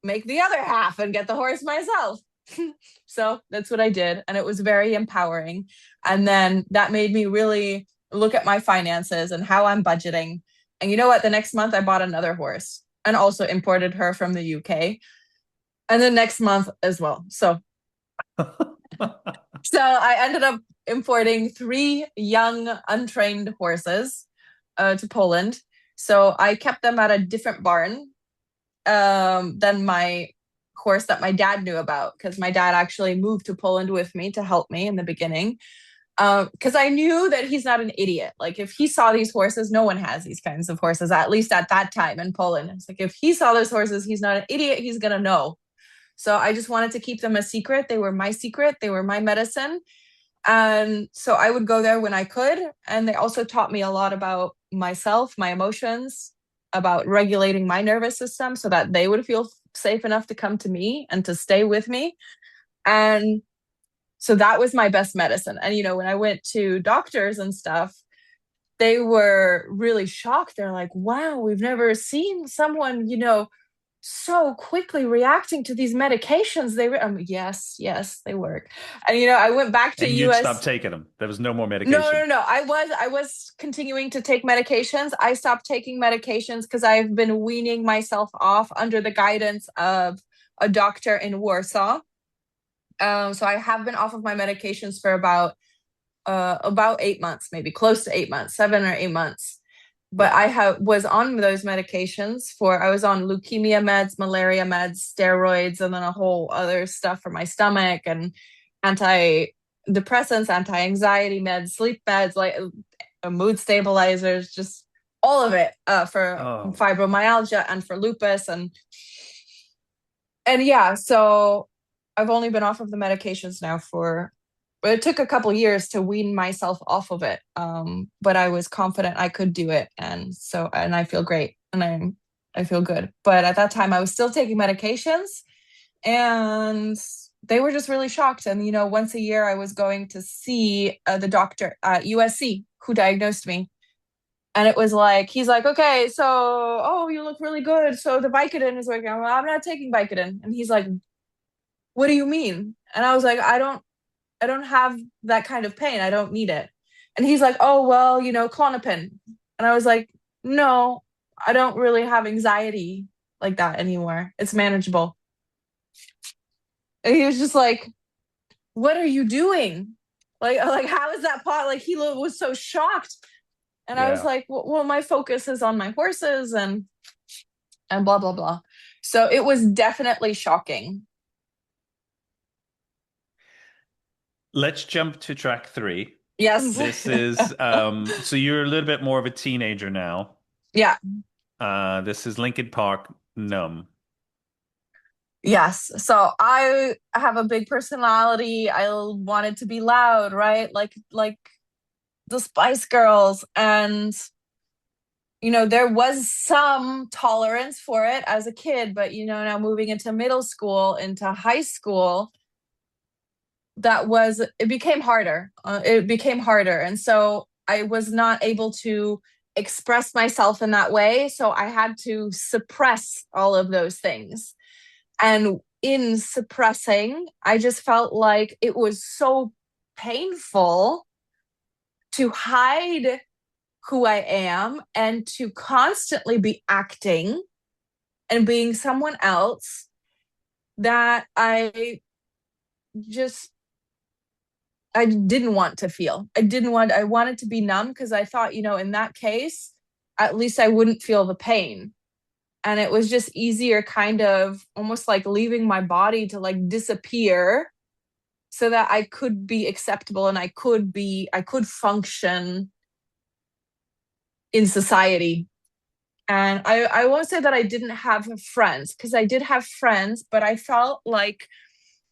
Make the other half and get the horse myself. So that's what I did, and it was very empowering. And then that made me really look at my finances and how I'm budgeting. And you know what? The next month I bought another horse and also imported her from the UK. And the next month as well. So I ended up importing three young untrained horses to Poland. So I kept them at a different barn than my horse that my dad knew about, because my dad actually moved to Poland with me to help me in the beginning. Because I knew that he's not an idiot. Like, if he saw these horses, no one has these kinds of horses, at least at that time in Poland. It's like, if he saw those horses, he's not an idiot. He's gonna know. So I just wanted to keep them a secret. They were my secret, they were my medicine. And so I would go there when I could. And they also taught me a lot about myself, my emotions, about regulating my nervous system so that they would feel safe enough to come to me and to stay with me. And so that was my best medicine. And, when I went to doctors and stuff, they were really shocked. They're like, wow, we've never seen someone, so quickly reacting to these medications. Yes, they work. And I went back to And you'd stop US. taking them. There was no more No, medication. no, no. I was continuing to take medications. I stopped taking medications because I've been weaning myself off under the guidance of a doctor in Warsaw. So I have been off of my medications for about 8 months, maybe close to 8 months, 7 or 8 months. But Wow. was on those medications I was on leukemia meds, malaria meds, steroids, and then a whole other stuff for my stomach and antidepressants, anti-anxiety meds, sleep meds, like mood stabilizers, just all of it for Oh, fibromyalgia and for lupus and yeah, so I've only been off of the medications now but it took a couple years to wean myself off of it. But I was confident I could do it. And I feel great and I feel good. But at that time I was still taking medications and they were just really shocked. And, once a year I was going to see the doctor at USC who diagnosed me. And it was like, he's like, okay, so, oh, you look really good. So the Vicodin is working. Well, I'm not taking Vicodin. And he's like, what do you mean? And I was like, I don't have that kind of pain. I don't need it. And he's like, oh, well, Klonopin. And I was like, no, I don't really have anxiety like that anymore. It's manageable. And he was just like, what are you doing? Like how is that pot? Like he was so shocked. And I was yeah. like, well, my focus is on my horses and blah, blah, blah. So it was definitely shocking. Let's jump to track three. Yes. This is so you're a little bit more of a teenager now. Yeah. This is Linkin Park, Numb. Yes. So I have a big personality. I wanted to be loud, right? Like the Spice Girls. And there was some tolerance for it as a kid, but now moving into middle school, into high school, it became harder. It became harder. And so I was not able to express myself in that way. So I had to suppress all of those things. And in suppressing, I just felt like it was so painful to hide who I am and to constantly be acting and being someone else that just I didn't want to feel. I wanted to be numb because I thought, in that case, at least I wouldn't feel the pain. And it was just easier, kind of almost like leaving my body to like disappear so that I could be acceptable and I could function in society. And I won't say that I didn't have friends because I did have friends, but I felt like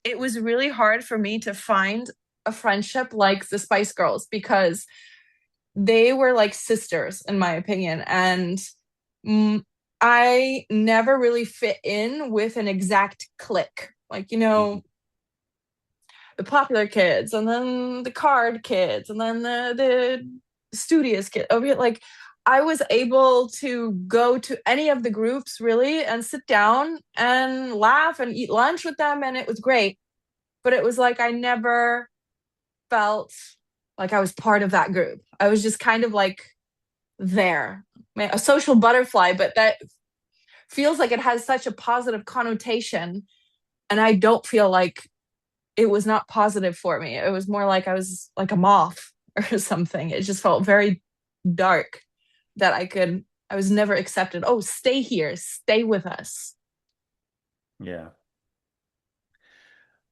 it was really hard for me to find a friendship like the Spice Girls because they were like sisters, in my opinion. And I never really fit in with an exact clique. Like, Mhm. the popular kids and then the card kids and then the studious kids over here. Like, I was able to go to any of the groups really and sit down and laugh and eat lunch with them. And it was great. But it was like I never felt like I was part of that group. I was just kind of like there, a social butterfly, but that feels like it has such a positive connotation. And I don't feel like it was not positive for me. It was more like I was like a moth or something. It just felt very dark that I was never accepted. Oh, stay here, stay with us. Yeah.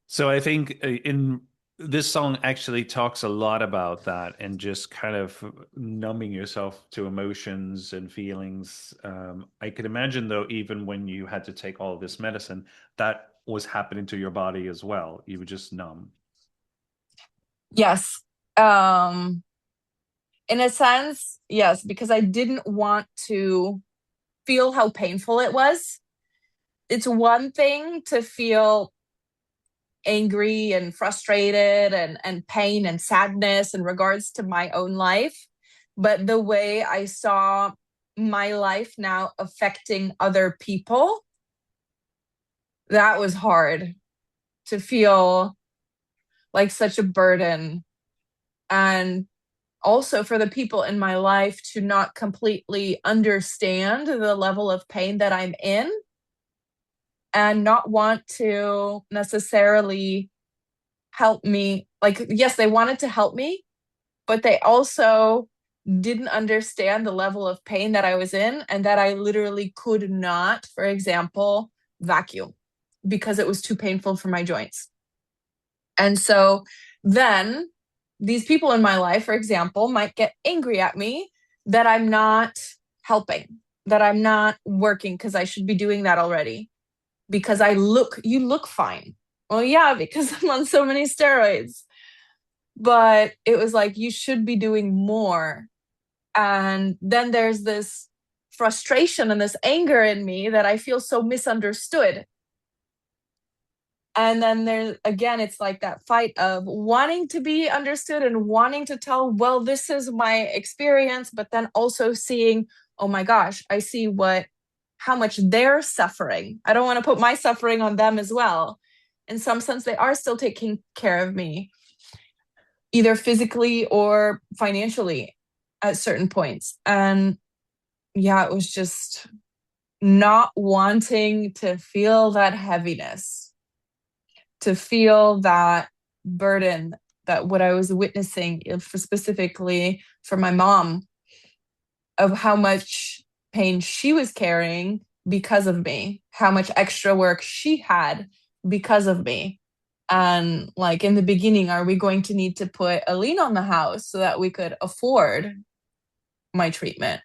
So I think in this song actually talks a lot about that and just kind of numbing yourself to emotions and feelings. I could imagine though, even when you had to take all of this medicine, that was happening to your body as well. You were just numb. Yes. In a sense, yes, because I didn't want to feel how painful it was. It's one thing to feel angry and frustrated and pain and sadness in regards to my own life, but the way I saw my life now affecting other people, that was hard to feel like such a burden. And also for the people in my life to not completely understand the level of pain that I'm in and not want to necessarily help me. Like, yes, they wanted to help me, but they also didn't understand the level of pain that I was in and that I literally could not, for example, vacuum because it was too painful for my joints. And so then these people in my life, for example, might get angry at me that I'm not helping, that I'm not working because I should be doing that already. Because you look fine. Well, yeah, because I'm on so many steroids. But it was like, you should be doing more. And then there's this frustration and this anger in me that I feel so misunderstood. And then there's again, it's like that fight of wanting to be understood and wanting to tell, well, this is my experience, but then also seeing, oh my gosh, I see how much they're suffering. I don't want to put my suffering on them as well. In some sense, they are still taking care of me, either physically or financially at certain points. And yeah, it was just not wanting to feel that heaviness, to feel that burden, that what I was witnessing, specifically for my mom, of how much pain she was carrying because of me, how much extra work she had because of me. And like in the beginning, are we going to need to put a lien on the house so that we could afford my treatment?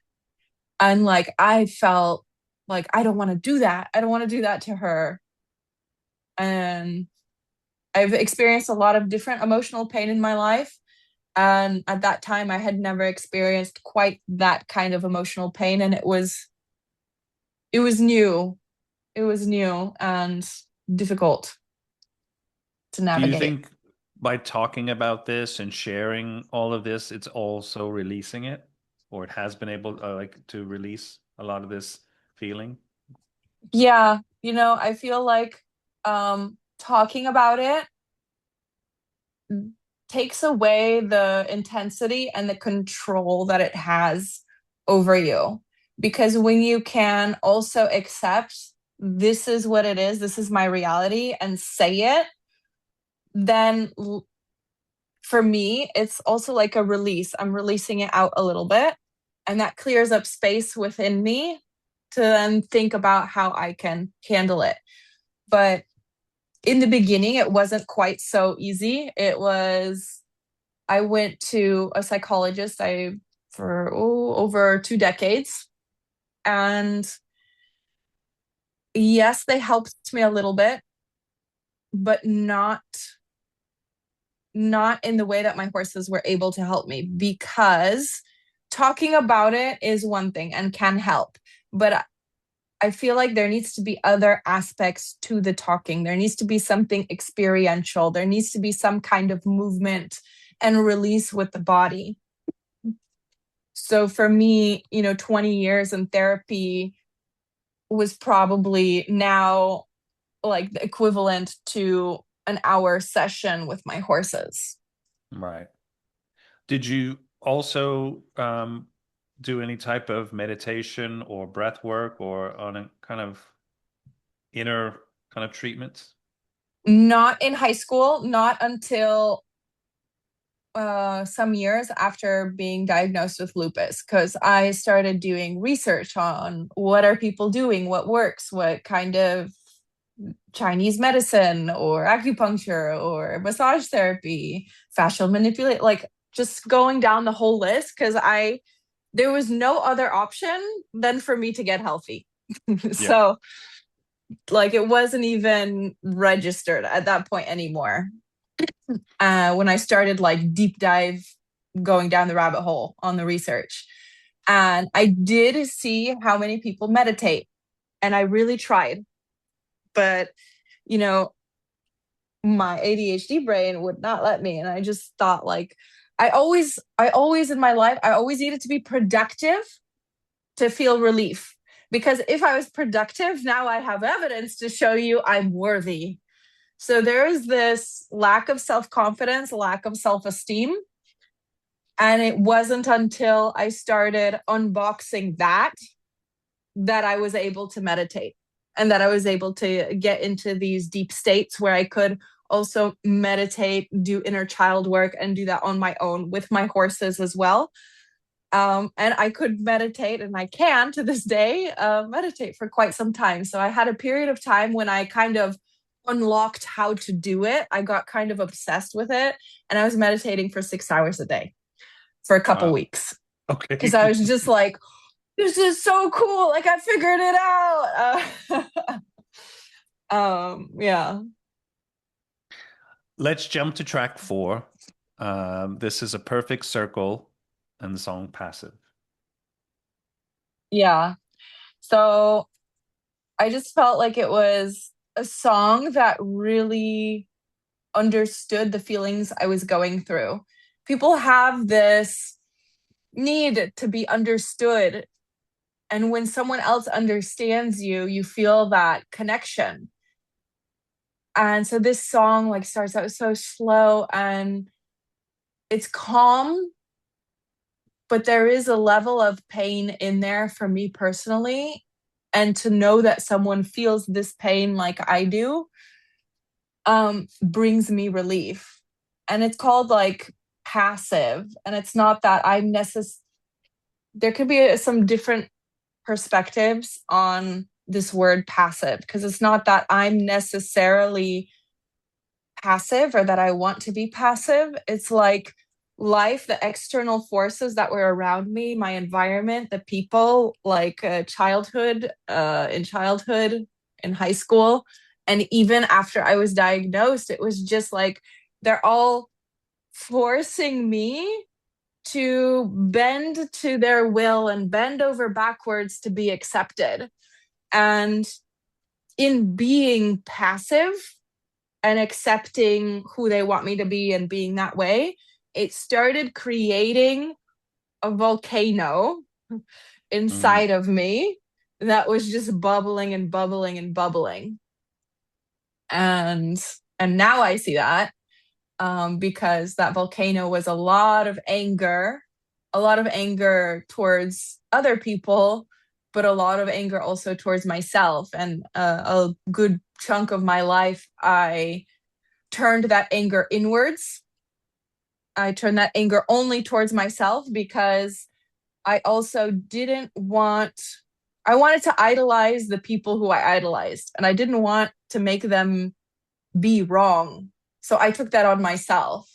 And like I felt like I don't want to do that. I don't want to do that to her. And I've experienced a lot of different emotional pain in my life. And at that time, I had never experienced quite that kind of emotional pain. And it was new. It was new and difficult to Do you navigate. think by talking about this and sharing all of this, it's also releasing it, or it has been able like to release a lot of this feeling? Yeah, I feel like talking about it takes away the intensity and the control that it has over you. Because when you can also accept this is what it is, this is my reality, and say it, then for me, it's also like a release. I'm releasing it out a little bit, and that clears up space within me to then think about how I can handle it. But in the beginning, it wasn't quite so easy. I went to a psychologist for over 2 decades. And yes, they helped me a little bit, but not in the way that my horses were able to help me, because talking about it is one thing and can help. But I feel like there needs to be other aspects to the talking. There needs to be something experiential. There needs to be some kind of movement and release with the body. So for me, 20 years in therapy was probably now like the equivalent to an hour session with my horses. Right. Did you also do any type of meditation or breath work or on a kind of inner kind of treatments? Not in high school, not until some years after being diagnosed with lupus, because I started doing research on what are people doing, what works, what kind of Chinese medicine or acupuncture or massage therapy, fascial manipulate, like just going down the whole list, because there was no other option than for me to get healthy. Yeah. So Like it wasn't even registered at that point anymore. When I started like deep dive going down the rabbit hole on the research. And I did see how many people meditate. And I really tried. But, you know, my ADHD brain would not let me. And I just thought like I always in my life, I always needed to be productive to feel relief. Because if I was productive, now I have evidence to show you I'm worthy. So there is this lack of self confidence, lack of self esteem. And it wasn't until I started unboxing that I was able to meditate and that I was able to get into these deep states where I could also meditate, do inner child work, and do that on my own with my horses as well. And I could meditate, and I can to this day meditate for quite some time. So I had a period of time when I kind of unlocked how to do it. I got kind of obsessed with it, and I was meditating for 6 hours a day for a couple Wow. weeks because Okay. I was just like, this is so cool. Like I figured it out. Yeah. Let's jump to track 4. This is a perfect circle and the song Passive. Yeah. So I just felt like it was a song that really understood the feelings I was going through. People have this need to be understood. And when someone else understands you, you feel that connection. And so this song like starts out so slow and it's calm, but there is a level of pain in there for me personally. And to know that someone feels this pain like I do brings me relief. And it's called like passive. And it's not that I'm necessarily, there could be some different perspectives on this word passive because it's not that I'm necessarily passive or that I want to be passive. It's like life, the external forces that were around me, my environment, the people, like in childhood, in high school, and even after I was diagnosed, it was just like they're all forcing me to bend to their will and bend over backwards to be accepted. And in being passive, and accepting who they want me to be and being that way, it started creating a volcano Mm, inside of me that was just bubbling and bubbling and bubbling. And and now I see that because that volcano was a lot of anger towards other people, but a lot of anger also towards myself. And a good chunk of my life, I turned that anger inwards. I turned that anger only towards myself because I also didn't want, I wanted to idolize the people who I idolized, and I didn't want to make them be wrong. So I took that on myself,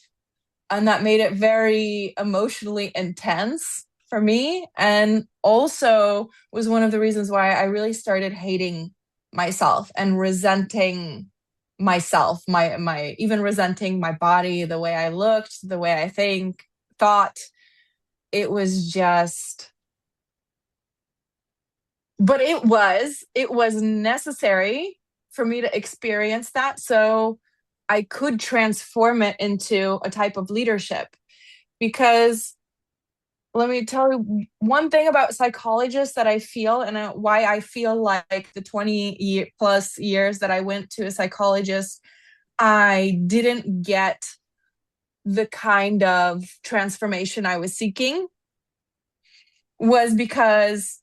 and that made it very emotionally intense for me. And also was one of the reasons why I really started hating myself and resenting myself, my even resenting my body, the way I looked, the way I thought. It was just, but it was necessary for me to experience that so I could transform it into a type of leadership. Because let me tell you one thing about psychologists that I feel, and why I feel like the 20 plus years that I went to a psychologist, I didn't get the kind of transformation I was seeking, was because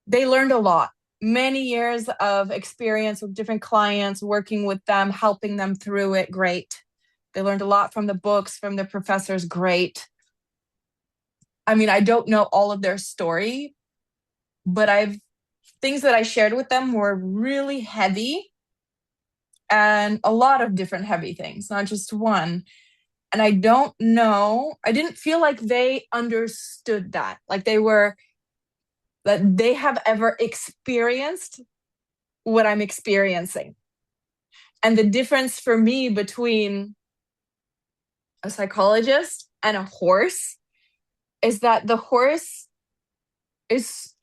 they learned a lot. Many years of experience with different clients, working with them, helping them through it, great. They learned a lot from the books, from the professors, great. I mean, I don't know all of their story, but I've things that I shared with them were really heavy, and a lot of different heavy things, not just one. And I don't know, I didn't feel like they understood that. Like they have ever experienced what I'm experiencing. And the difference for me between a psychologist and a horse is that the horse is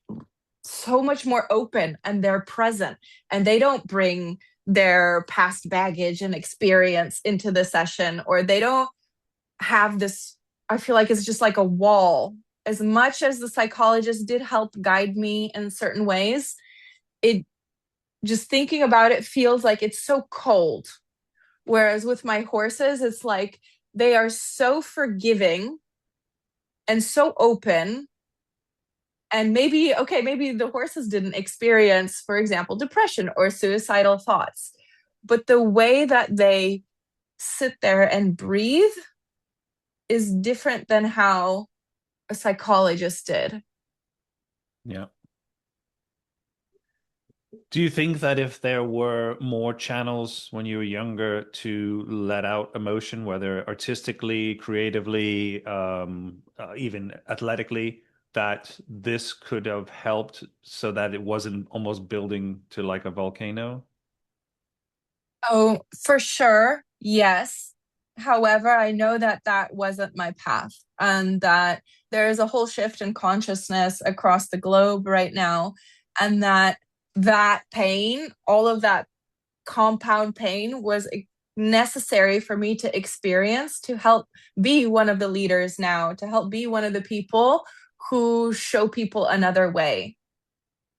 so much more open and they're present and they don't bring their past baggage and experience into the session, or they don't have this. I feel like it's just like a wall. As much as the psychologist did help guide me in certain ways, it just thinking about it feels like it's so cold. Whereas with my horses, it's like they are so forgiving and so open. And maybe, okay, maybe the horses didn't experience, for example, depression or suicidal thoughts, but the way that they sit there and breathe is different than how a psychologist did. Yeah. Do you think that if there were more channels when you were younger to let out emotion, whether artistically, creatively, even athletically, that this could have helped so that it wasn't almost building to like a volcano? Oh, for sure, yes. However, I know that that wasn't my path, and that there is a whole shift in consciousness across the globe right now, and that that pain, all of that compound pain, was necessary for me to experience to help be one of the leaders now, to help be one of the people who show people another way.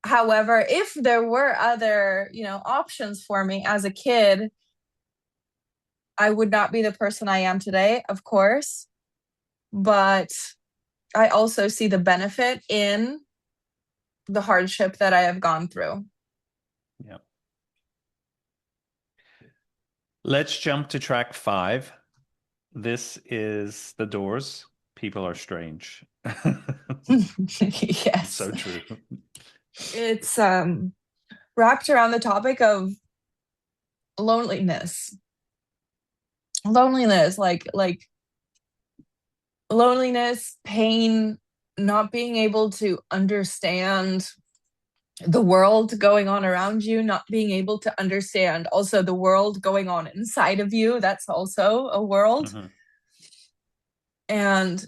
However, if there were other, options for me as a kid, I would not be the person I am today, of course, but I also see the benefit in the hardship that I have gone through. Yeah. Let's jump to track 5. This is The Doors. People are strange. Yes. So true. It's wrapped around the topic of loneliness. Loneliness, like loneliness, pain, not being able to understand the world going on around you, not being able to understand also the world going on inside of you. That's also a world. Mhm. And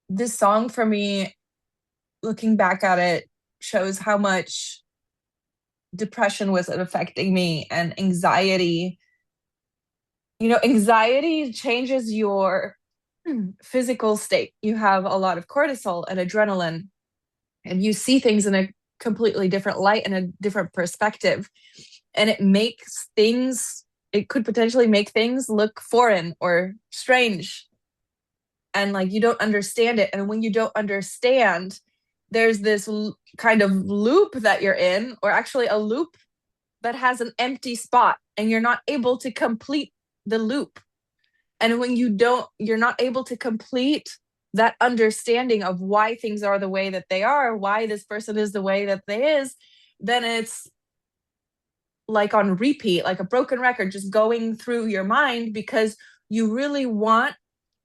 this song for me, looking back at it, shows how much depression was affecting me and anxiety. Anxiety changes your physical state. You have a lot of cortisol and adrenaline, and you see things in a completely different light and a different perspective. And it could potentially make things look foreign or strange. And like you don't understand it. And when you don't understand, there's this kind of loop that you're in, or actually a loop that has an empty spot, and you're not able to complete the loop. And when you're not able to complete that understanding of why things are the way that they are, why this person is the way that they is, then it's like on repeat, like a broken record, just going through your mind because you really want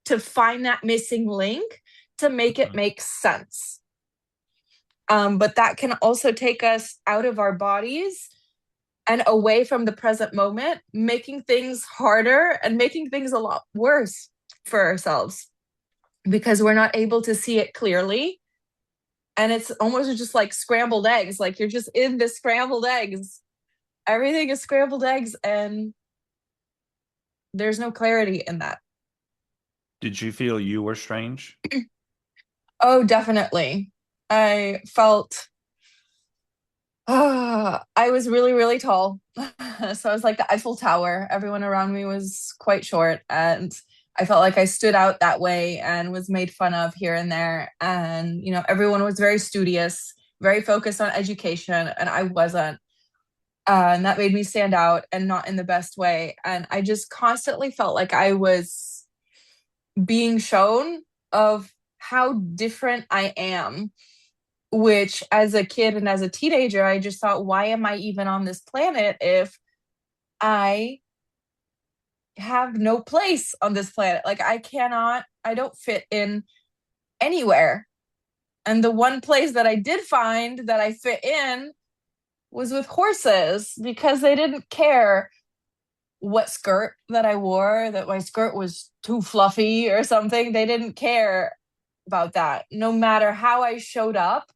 to find that missing link to make it Mhm. make sense. But that can also take us out of our bodies and away from the present moment, making things harder and making things a lot worse for ourselves because we're not able to see it clearly. And it's almost just like scrambled eggs. Like you're just in the scrambled eggs. Everything is scrambled eggs, and there's no clarity in that. Did you feel you were strange? Oh, definitely. I felt I was really, really tall. So I was like the Eiffel Tower. Everyone around me was quite short. And I felt like I stood out that way and was made fun of here and there. And, everyone was very studious, very focused on education, and I wasn't. And that made me stand out, and not in the best way. And I just constantly felt like I was being shown of how different I am, which as a kid and as a teenager, I just thought, why am I even on this planet if I have no place on this planet? Like I don't fit in anywhere. And the one place that I did find that I fit in was with horses because they didn't care what skirt that I wore, that my skirt was too fluffy or something. They didn't care about that. No matter how I showed up,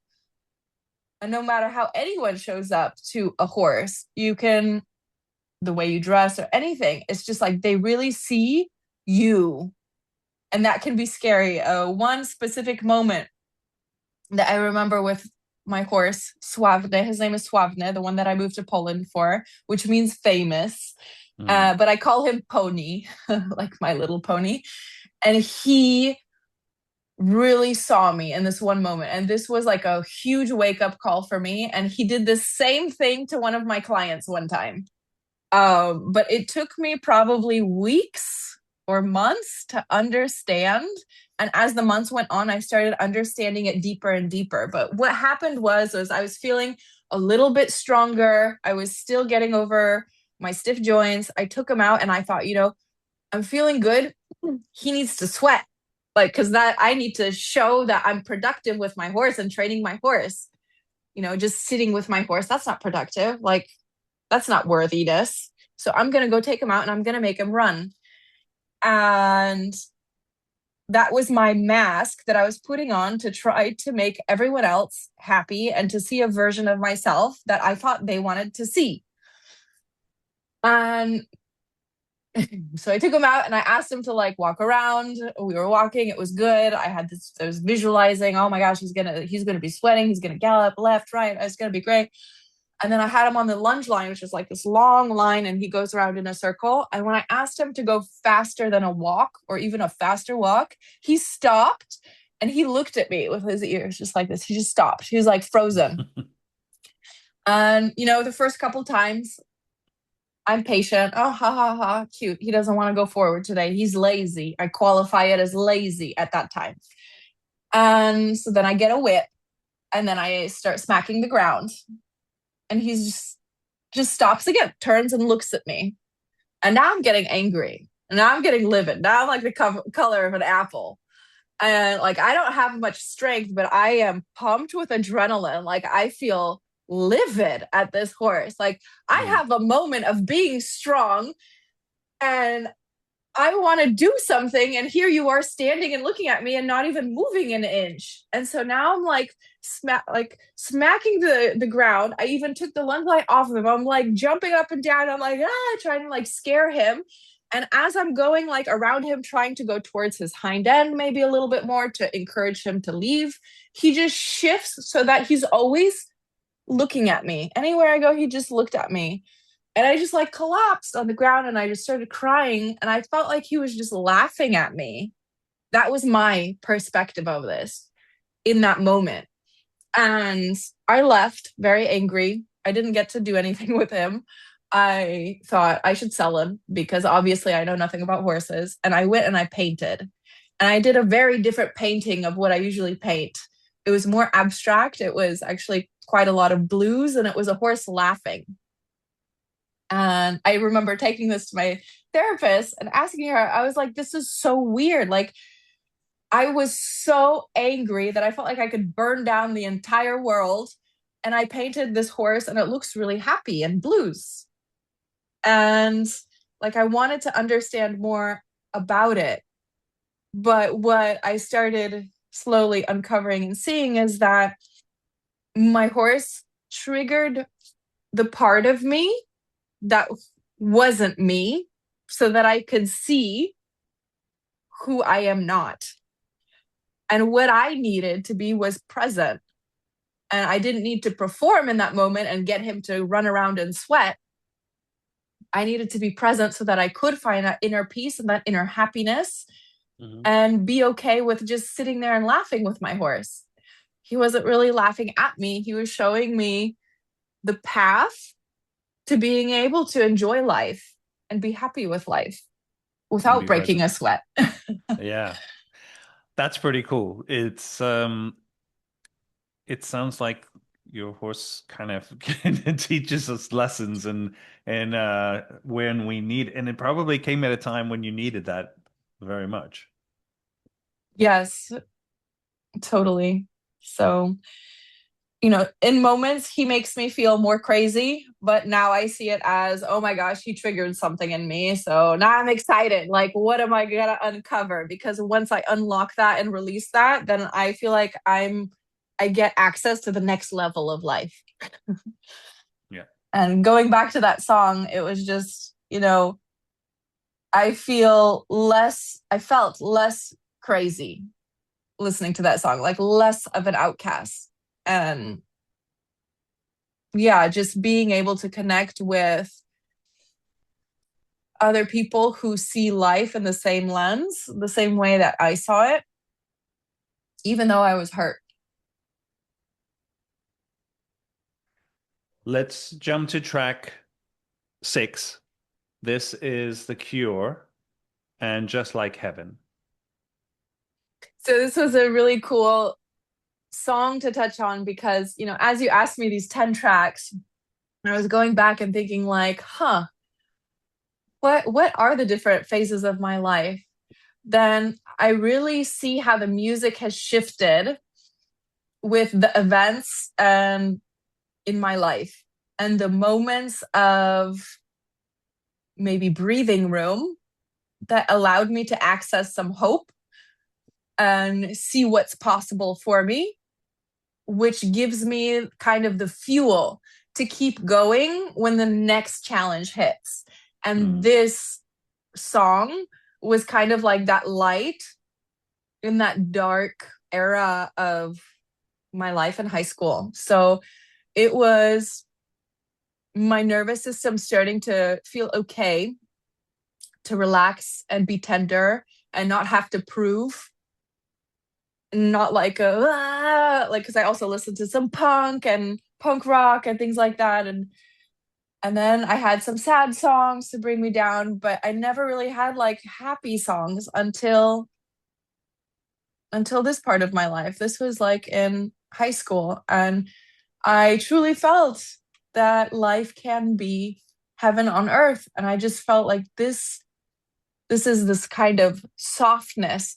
and no matter how anyone shows up to a horse, you can, the way you dress or anything, it's just like they really see you. And that can be scary. One specific moment that I remember with my horse, Sławny, his name is Sławny, the one that I moved to Poland for, which means famous. Mm. But I call him Pony, like my little pony. And he really saw me in this one moment. And this was like a huge wake up call for me. And he did the same thing to one of my clients one time. But it took me probably weeks or months to understand. And as the months went on, I started understanding it deeper and deeper. But what happened was I was feeling a little bit stronger. I was still getting over my stiff joints. I took him out and I thought, I'm feeling good. He needs to sweat. Like, because that I need to show that I'm productive with my horse and training my horse. Just sitting with my horse, that's not productive. Like, that's not worthiness. So I'm going to go take him out and I'm going to make him run. And that was my mask that I was putting on to try to make everyone else happy and to see a version of myself that I thought they wanted to see. And so I took him out and I asked him to like walk around. We were walking, it was good. I was visualizing, oh my gosh, he's gonna be sweating, he's gonna gallop left, right, it's gonna be great. And then I had him on the lunge line, which is like this long line, and he goes around in a circle. And when I asked him to go faster than a walk or even a faster walk, he stopped and he looked at me with his ears just like this. He just stopped. He was like frozen. And, the first couple times I'm patient. Oh, ha, ha, ha, cute. He doesn't want to go forward today. He's lazy. I qualify it as lazy at that time. And so then I get a whip and then I start smacking the ground. And he's just stops again, turns and looks at me. And now I'm getting angry. And now I'm getting livid. Now I'm like the color of an apple. And like, I don't have much strength, but I am pumped with adrenaline. Like, I feel livid at this horse. Like, I Mm. have a moment of being strong and I want to do something. And here you are standing and looking at me and not even moving an inch. And so now I'm like, smacking the ground. I even took the lunge light off of him. I'm like jumping up and down. I'm like, trying to like scare him. And as I'm going like around him, trying to go towards his hind end, maybe a little bit more to encourage him to leave, he just shifts so that he's always looking at me. Anywhere I go, he just looked at me. And I just like collapsed on the ground and I just started crying. And I felt like he was just laughing at me. That was my perspective of this in that moment. And I left very angry. I didn't get to do anything with him. I thought I should sell him because obviously I know nothing about horses. And I went and I painted. And I did a very different painting of what I usually paint. It was more abstract. It was actually quite a lot of blues and it was a horse laughing. And I remember taking this to my therapist and asking her, I was like, this is so weird. Like, I was so angry that I felt like I could burn down the entire world. And I painted this horse and it looks really happy and blues. And like, I wanted to understand more about it. But what I started slowly uncovering and seeing is that my horse triggered the part of me that wasn't me so that I could see who I am not. And what I needed to be was present. And I didn't need to perform in that moment and get him to run around and sweat. I needed to be present so that I could find that inner peace and that inner happiness and be okay with just sitting there and laughing with my horse. He wasn't really laughing at me. He was showing me the path to being able to enjoy life and be happy with life And without be breaking present. a sweat. Yeah. That's pretty cool. It sounds like your horse kind of teaches us lessons and when we need, and it probably came at a time when you needed that very much. Yes, totally. So In moments he makes me feel more crazy, but now I see it as, oh my gosh, he triggered something in me. So now I'm excited. Like, what am I gonna uncover? Because once I unlock that and release that, then I feel like I get access to the next level of life. Yeah. And going back to that song, it was just, I felt less crazy listening to that song, like less of an outcast. And yeah, just being able to connect with other people who see life in the same lens, the same way that I saw it, even though I was hurt. Let's jump to track 6. This is The Cure and Just Like Heaven. So this was a really cool song to touch on because, as you asked me these 10 tracks, I was going back and thinking like, what are the different phases of my life? Then I really see how the music has shifted with the events and in my life and the moments of maybe breathing room that allowed me to access some hope and see what's possible for me, which gives me kind of the fuel to keep going when the next challenge hits. And Mm. this song was kind of like that light in that dark era of my life in high school. So it was my nervous system starting to feel okay, to relax and be tender and not have to prove, not like like, because I also listened to some punk and punk rock and things like that. And then I had some sad songs to bring me down, but I never really had like happy songs until this part of my life. This was like in high school, and I truly felt that life can be heaven on earth. And I just felt like this is this kind of softness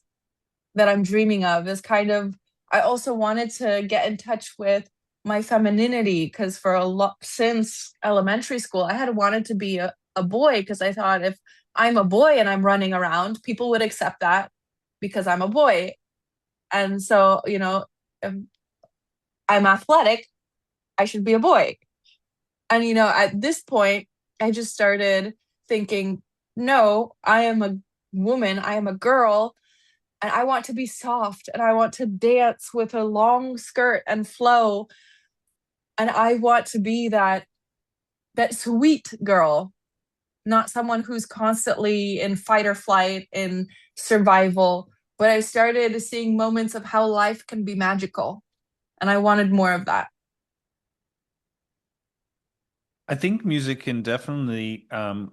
that I'm dreaming of. This kind of, I also wanted to get in touch with my femininity because for a lot since elementary school, I had wanted to be a boy because I thought if I'm a boy and I'm running around, people would accept that because I'm a boy. And so, if I'm athletic, I should be a boy. And, at this point, I just started thinking, no, I am a woman, I am a girl, and I want to be soft and I want to dance with a long skirt and flow. And I want to be that sweet girl, not someone who's constantly in fight or flight, in survival. But I started seeing moments of how life can be magical. And I wanted more of that. I think music can definitely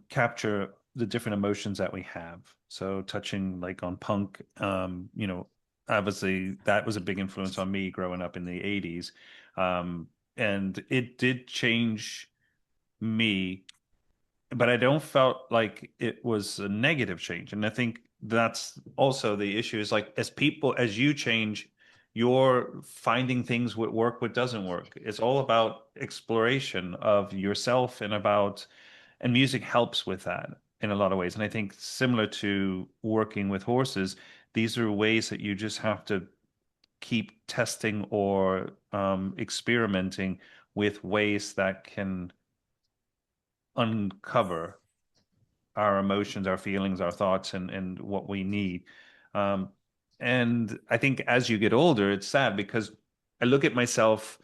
capture the different emotions that we have. So touching like on punk, obviously that was a big influence on me growing up in the 80s. And it did change me, but I don't felt like it was a negative change. And I think that's also the issue is like as people, as you change, you're finding things what work, what doesn't work. It's all about exploration of yourself and music helps with that in a lot of ways. And I think similar to working with horses, these are ways that you just have to keep testing or experimenting with ways that can uncover our emotions, our feelings, our thoughts, and what we need. Um, and I think as you get older, it's sad because I look at myself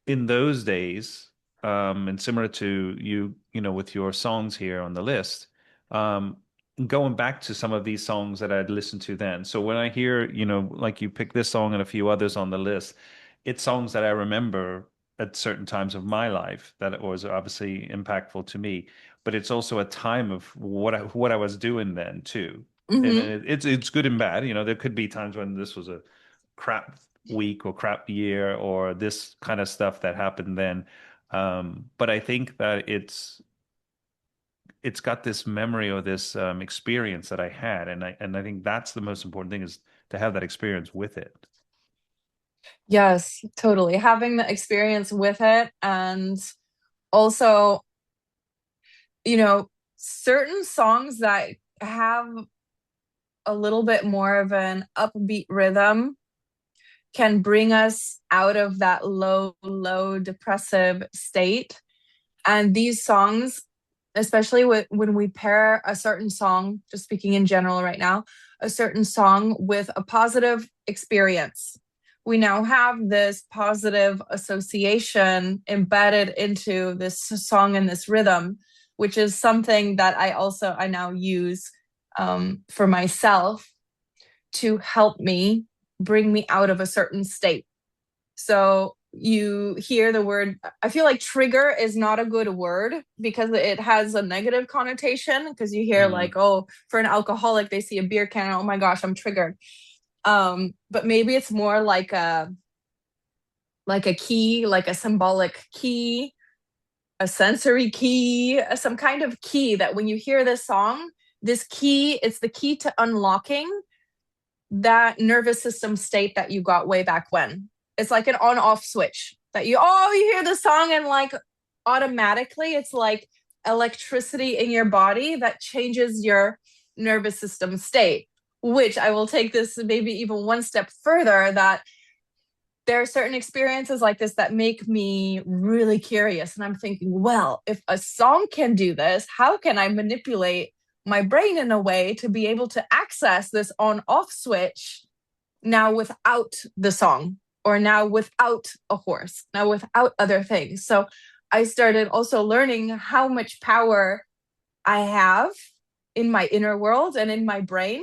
in those days, and similar to you, with your songs here on the list, um, going back to some of these songs that I'd listened to then. So when I hear, like you pick this song and a few others on the list, it's songs that I remember at certain times of my life that it was obviously impactful to me. But it's also a time of what I was doing then too. And Mm-hmm. it's good and bad. There could be times when this was a crap week or crap year or this kind of stuff that happened then. But I think that it's got this memory or this experience that I had, and I think that's the most important thing is to have that experience with it. Yes, totally. Having the experience with it, and also, you know, certain songs that have a little bit more of an upbeat rhythm can bring us out of that low depressive state. And these songs, especially when we pair a certain song, just speaking in general right now, a certain song with a positive experience, we now have this positive association embedded into this song and this rhythm, which is something that I now use for myself to help me bring me out of a certain state. So you hear the word, I feel like trigger is not a good word because it has a negative connotation. Because you hear, Mm, like, oh, for an alcoholic, they see a beer can, oh my gosh, I'm triggered. But maybe it's more like a key, like a symbolic key, a sensory key, some kind of key that when you hear this song, this key, it's the key to unlocking that nervous system state that you got way back when. It's like an on off switch that you hear the song and like automatically it's like electricity in your body that changes your nervous system state. Which I will take this maybe even one step further, that there are certain experiences like this that make me really curious. And I'm thinking, well, if a song can do this, how can I manipulate my brain in a way to be able to access this on off switch now without the song, or now without a horse, now without other things? So I started also learning how much power I have in my inner world and in my brain.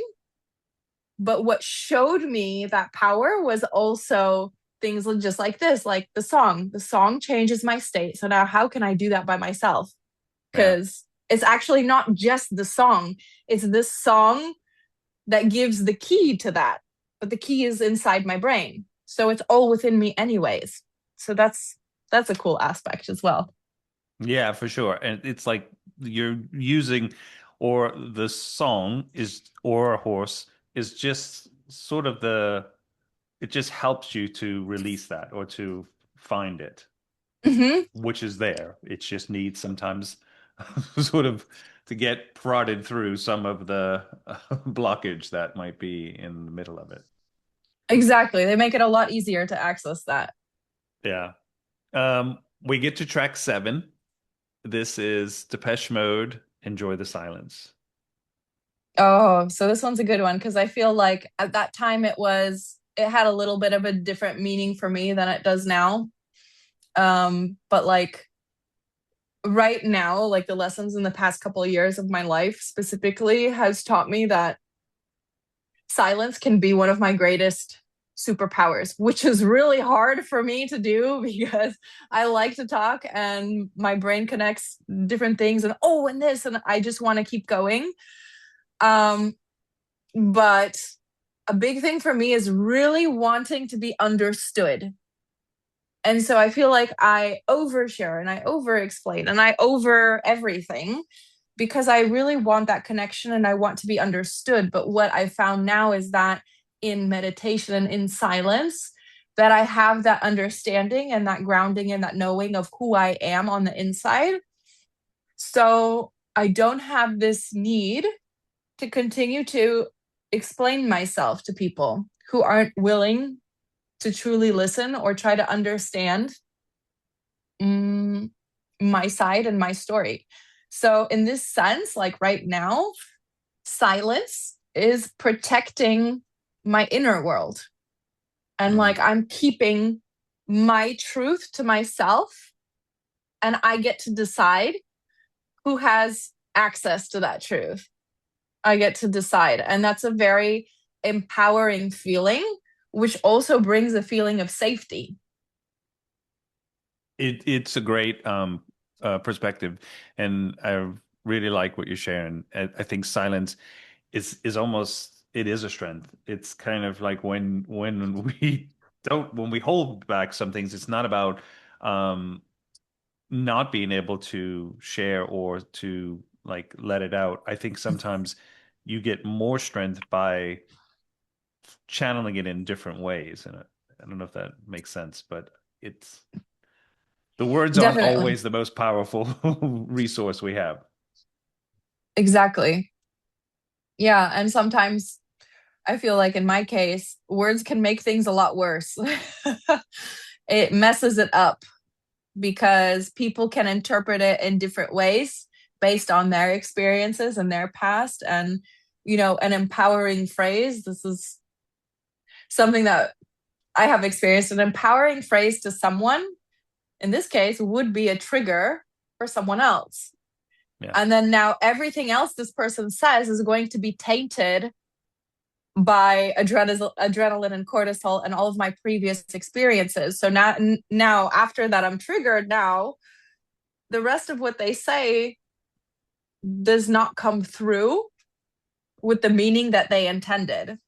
But what showed me that power was also things just like this, like the song. The song changes my state. So now how can I do that by myself? yeah. Because it's actually not just the song, it's this song that gives the key to that. But the key is inside my brain. So it's all within me anyways. So that's a cool aspect as well. Yeah, for sure. And it's like you're using, or the song is, or a horse is just sort of it just helps you to release that or to find it, Hmm. which is there. It just needs sometimes sort of to get prodded through some of the blockage that might be in the middle of it. Exactly. They make it a lot easier to access that. Yeah. We get to track 7. This is Depeche Mode, Enjoy the Silence. Oh, so this one's a good one because I feel like at that time it had a little bit of a different meaning for me than it does now. But like right now, like the lessons in the past couple of years of my life specifically has taught me that silence can be one of my greatest superpowers, which is really hard for me to do because I like to talk and my brain connects different things and oh, and this, and I just want to keep going. Um, but a big thing for me is really wanting to be understood. And so I feel like I overshare and I over explain and I over everything because I really want that connection and I want to be understood. But what I found now is that in meditation and in silence, that I have that understanding and that grounding and that knowing of who I am on the inside. So I don't have this need to continue to explain myself to people who aren't willing to truly listen or try to understand mm, my side and my story. So, in this sense, like right now, silence is protecting my inner world. And Mm. like I'm keeping my truth to myself, and I get to decide who has access to that truth. I get to decide. And that's a very empowering feeling, which also brings a feeling of safety. It's a great perspective, and I really like what you're sharing. I think silence is almost, it is a strength. It's kind of like when we don't, when we hold back some things, it's not about um not being able to share or to like let it out. I think sometimes you get more strength by channeling it in different ways. I don't know if that makes sense, but it's the words aren't Definitely. always the most powerful resource we have. Exactly. Yeah. And sometimes I feel like in my case, words can make things a lot worse. It messes it up because people can interpret it in different ways based on their experiences and their past. And, an empowering phrase, this is something that I have experienced. An empowering phrase to someone, in this case, would be a trigger for someone else. Yeah. And then now everything else this person says is going to be tainted by adrenaline and cortisol and all of my previous experiences. So now after that I'm triggered, now the rest of what they say does not come through with the meaning that they intended.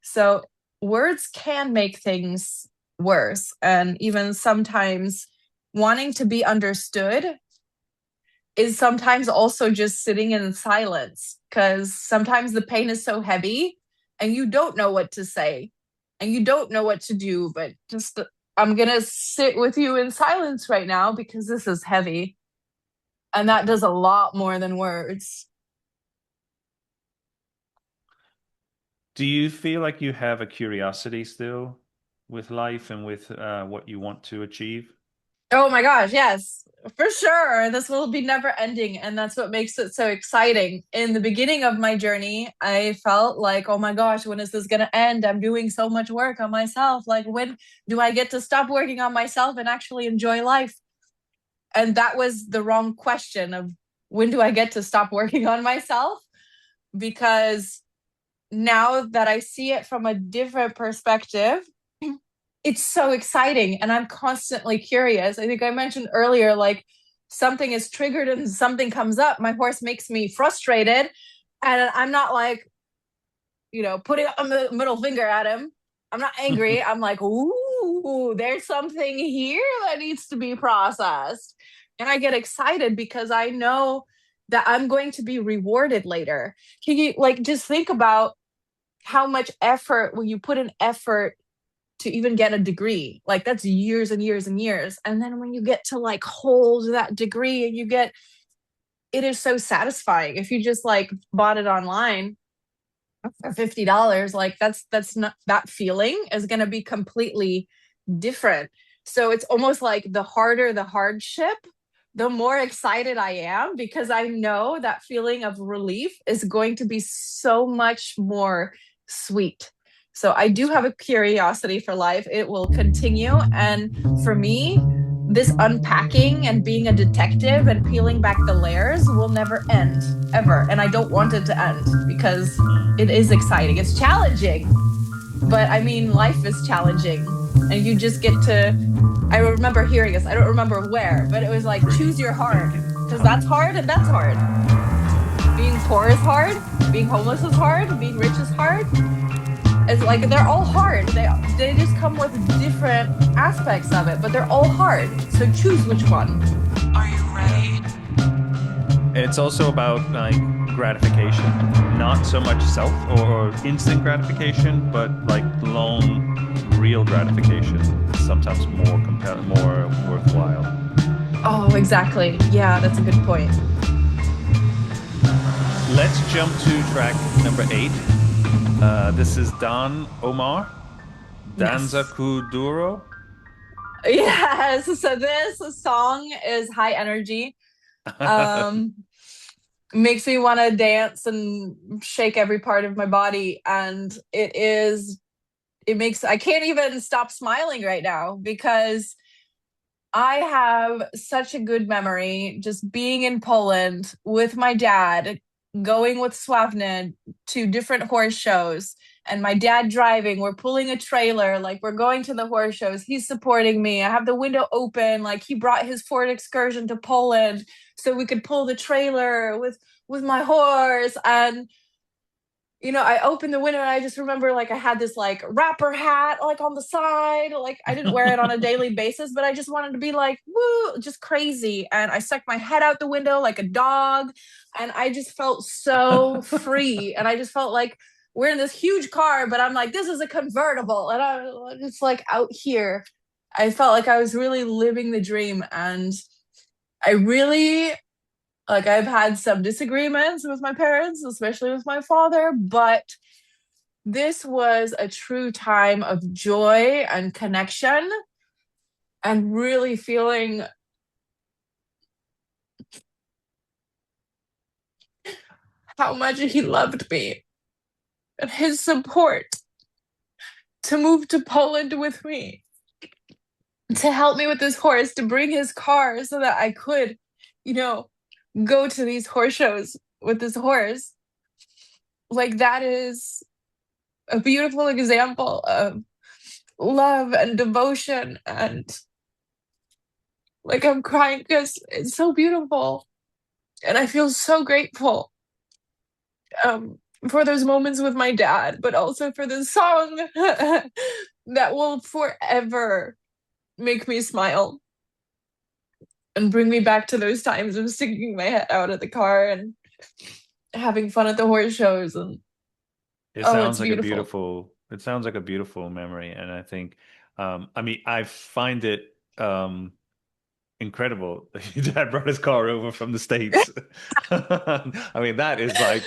So words can make things worse. And even sometimes wanting to be understood is sometimes also just sitting in silence, because sometimes the pain is so heavy and you don't know what to say and you don't know what to do, but just I'm going to sit with you in silence right now because this is heavy. And that does a lot more than words. Do you feel like you have a curiosity still with life and with what you want to achieve? Oh my gosh, yes, for sure. This will be never ending. And that's what makes it so exciting. In the beginning of my journey, I felt like, oh my gosh, when is this going to end? I'm doing so much work on myself. Like, when do I get to stop working on myself and actually enjoy life? And that was the wrong question of when do I get to stop working on myself? Because now that I see it from a different perspective, it's so exciting and I'm constantly curious. I think I mentioned earlier, like something is triggered and something comes up. My horse makes me frustrated and I'm not like, putting a middle finger at him. I'm not angry. I'm like, ooh, there's something here that needs to be processed. And I get excited because I know that I'm going to be rewarded later. Can you like just think about how much effort when you put an effort to even get a degree, like that's years and years and years, and then when you get to like hold that degree and you get, it is so satisfying. If you just like bought it online for $50, like that's not, that feeling is going to be completely different. So it's almost like the harder the hardship, the more excited I am, because I know that feeling of relief is going to be so much more sweet. So I do have a curiosity for life. It will continue. And for me, this unpacking and being a detective and peeling back the layers will never end, ever. And I don't want it to end because Mm. it is exciting. It's challenging, but I mean, life is challenging. And you just get to, I remember hearing this, I don't remember where, but it was like, choose your hard, because that's hard and that's hard. Being poor is hard, being homeless is hard, being rich is hard. It's like they're all hard. They just come with different aspects of it, but they're all hard. So choose which one. Are you ready? It's also about like gratification, not so much self or instant gratification, but like long, real gratification. Sometimes more more worthwhile. Oh, exactly. Yeah, that's a good point. Let's jump to track number 8. This is Don Omar, Danza Yes. Kuduro. Yes. So this song is high energy. Um, Makes me want to dance and shake every part of my body. And I can't even stop smiling right now because I have such a good memory just being in Poland with my dad, going with Swavna to different horse shows, and my dad driving. We're pulling a trailer, like we're going to the horse shows. He's supporting me. I have the window open, like he brought his Ford Excursion to Poland so we could pull the trailer with my horse. And I opened the window and I just remember like I had this like rapper hat like on the side. Like I didn't wear it on a daily basis, but I just wanted to be like, woo, just crazy. And I stuck my head out the window like a dog. And I just felt so free. And I just felt like we're in this huge car, but I'm like, this is a convertible. And I'm just like out here. I felt like I was really living the dream. And I really, like, I've had some disagreements with my parents, especially with my father, but this was a true time of joy and connection and really feeling how much he loved me and his support to move to Poland with me, to help me with this horse, to bring his car so that I could, you know, go to these horse shows with this horse. Like, that is a beautiful example of love and devotion. And like, I'm crying because it's so beautiful. And I feel so grateful for those moments with my dad, but also for this song that will forever make me smile and bring me back to those times of sticking my head out of the car and having fun at the horse shows. And It oh, sounds it's like a beautiful. beautiful, it sounds like a beautiful memory. And I think, I mean, I find it incredible that your dad brought his car over from the States. I mean, that is like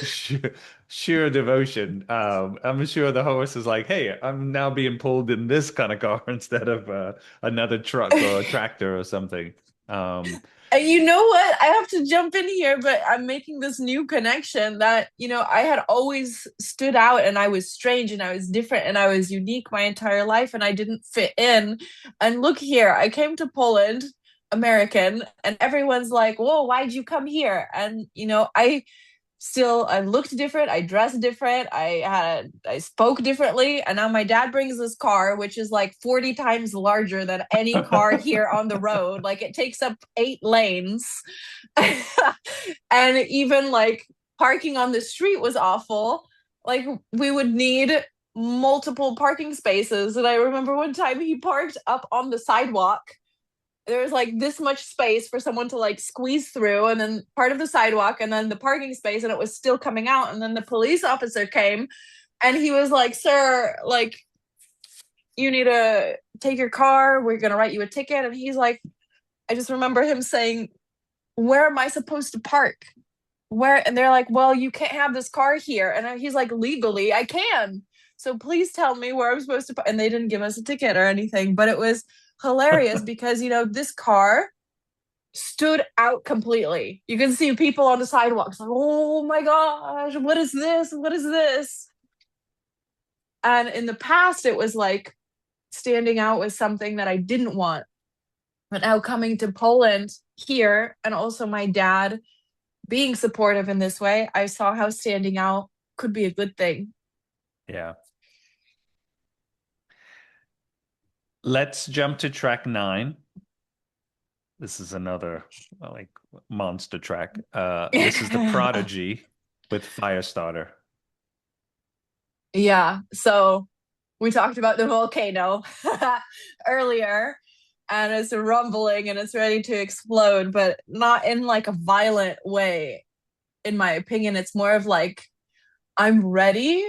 sheer devotion. I'm sure the horse is like, hey, I'm now being pulled in this kind of car instead of another truck or a tractor or something. Um, And you know what? I have to jump in here, but I'm making this new connection that, I had always stood out and I was strange and I was different and I was unique my entire life and I didn't fit in. And look here, I came to Poland, American, and everyone's like, whoa, why'd you come here? And, I looked different, I dressed different, I spoke differently, and now my dad brings this car which is like 40 times larger than any car here on the road. Like, it takes up 8 lanes. And even like parking on the street was awful. Like, we would need multiple parking spaces, and I remember one time he parked up on the sidewalk. There was like this much space for someone to like squeeze through, and then part of the sidewalk and then the parking space, and it was still coming out. And then the police officer came and he was like, sir, like, you need to take your car, we're gonna write you a ticket. And he's like, I just remember him saying, where am I supposed to park? Where? And they're like, well, you can't have this car here. And he's like, legally I can, so please tell me where I'm supposed to park. And they didn't give us a ticket or anything, but it was hilarious because this car stood out completely. You can see people on the sidewalks like, oh my gosh, what is this? What is this? And in the past, it was like standing out was something that I didn't want. But now coming to Poland here, and also my dad being supportive in this way, I saw how standing out could be a good thing. yeah. Let's jump to track 9. This is another like monster track. This is The Prodigy with Firestarter. Yeah. So we talked about the volcano earlier, and it's rumbling and it's ready to explode, but not in like a violent way. In my opinion, it's more of like, I'm ready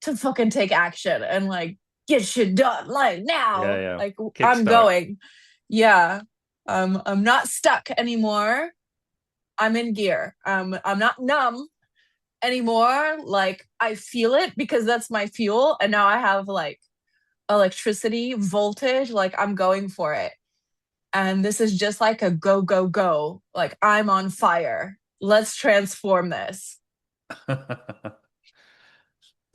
to fucking take action and like get shit done like Yeah, now. yeah. Like, I'm Kickstart. going. Yeah. I'm not stuck anymore. I'm in gear. I'm not numb anymore. Like, I feel it because that's my fuel. And now I have like electricity, voltage. Like, I'm going for it. And this is just like a go, go, go. Like, I'm on fire. Let's transform this.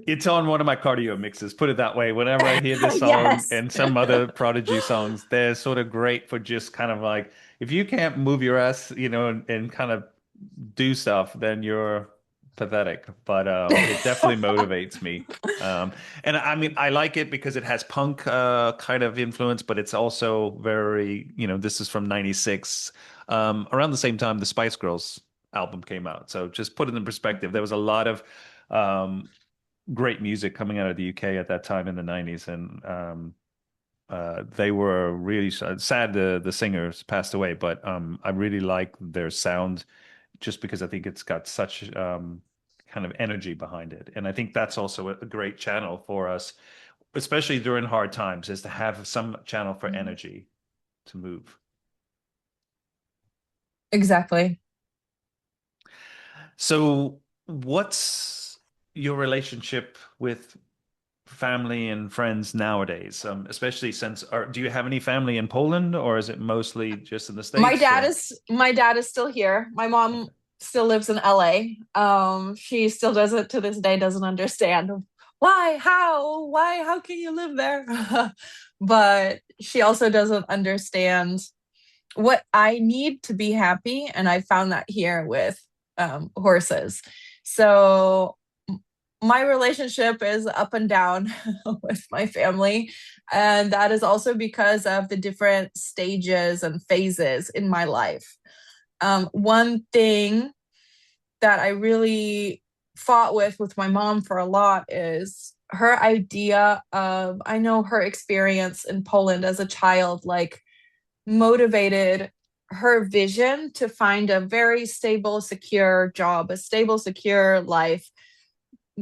It's on one of my cardio mixes, put it that way. Whenever I hear this song Yes. and some other Prodigy songs, they're sort of great for just kind of like, if you can't move your ass, and kind of do stuff, then you're pathetic. But it definitely motivates me. And I mean, I like it because it has punk kind of influence, but it's also very, this is from 96, around the same time the Spice Girls album came out. So just put it in perspective, there was a lot of um, great music coming out of the UK at that time in the 90s. And they were really sad the singers passed away, but I really like their sound just because I think it's got such kind of energy behind it. And I think that's also a great channel for us, especially during hard times, is to have some channel for energy to move. Exactly. So, what's your relationship with family and friends nowadays? Especially since, do you have any family in Poland, or is it mostly just in the States? Or My dad is still here. My mom still lives in LA. She still doesn't to this day doesn't understand how can you live there? But she also doesn't understand what I need to be happy, and I found that here with horses. So my relationship is up and down with my family. And that is also because of the different stages and phases in my life. One thing that I really fought with my mom for a lot is her idea of, I know her experience in Poland as a child, like motivated her vision to find a very stable, secure job, a stable, secure life,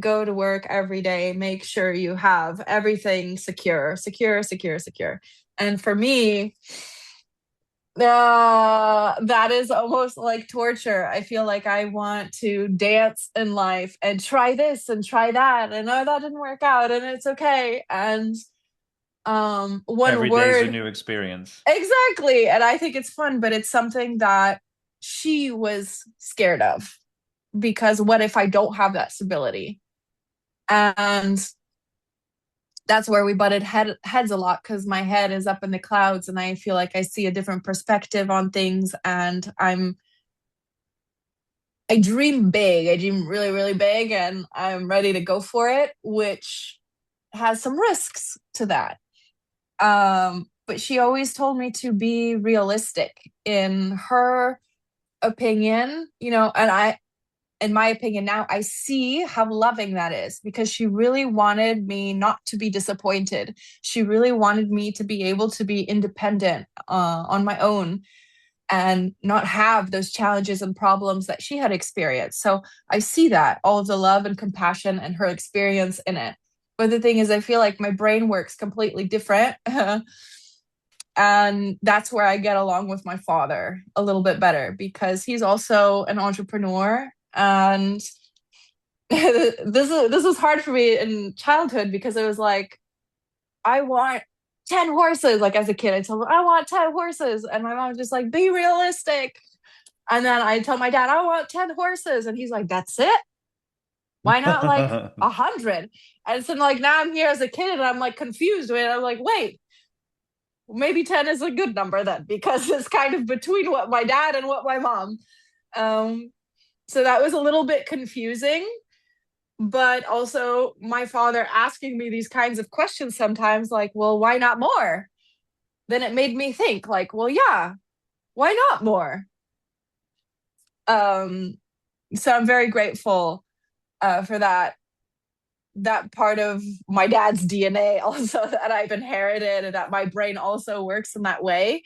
go to work every day, make sure you have everything secure, secure, secure, secure. And for me, that is almost like torture. I feel like I want to dance in life and try this and try that, and oh, that didn't work out, and it's okay. And one every day's a word, new experience. exactly. And I think it's fun, but it's something that she was scared of, because what if I don't have that stability? And that's where we butted heads a lot, because my head is up in the clouds and I feel like I see a different perspective on things, and I dream big. I dream really, really big, and I'm ready to go for it, which has some risks to that. But she always told me to be realistic in her opinion, and in my opinion now, I see how loving that is, because she really wanted me not to be disappointed. She really wanted me to be able to be independent on my own and not have those challenges and problems that she had experienced. So I see that, all of the love and compassion and her experience in it. But the thing is, I feel like my brain works completely different. And that's where I get along with my father a little bit better, because he's also an entrepreneur. And this was hard for me in childhood, because it was like, I want 10 horses. Like as a kid, I told him, I want 10 horses. And my mom was just like, be realistic. And then I tell my dad, I want 10 horses. And he's like, that's it? Why not like 100? And so like now I'm here as a kid and I'm like confused. And I'm like, wait, maybe 10 is a good number then, because it's kind of between what my dad and what my mom. So that was a little bit confusing. But also my father asking me these kinds of questions sometimes, like, well, why not more? Then it made me think, like, well, yeah, why not more? Um, so I'm very grateful for that part of my dad's DNA also that I've inherited, and that my brain also works in that way,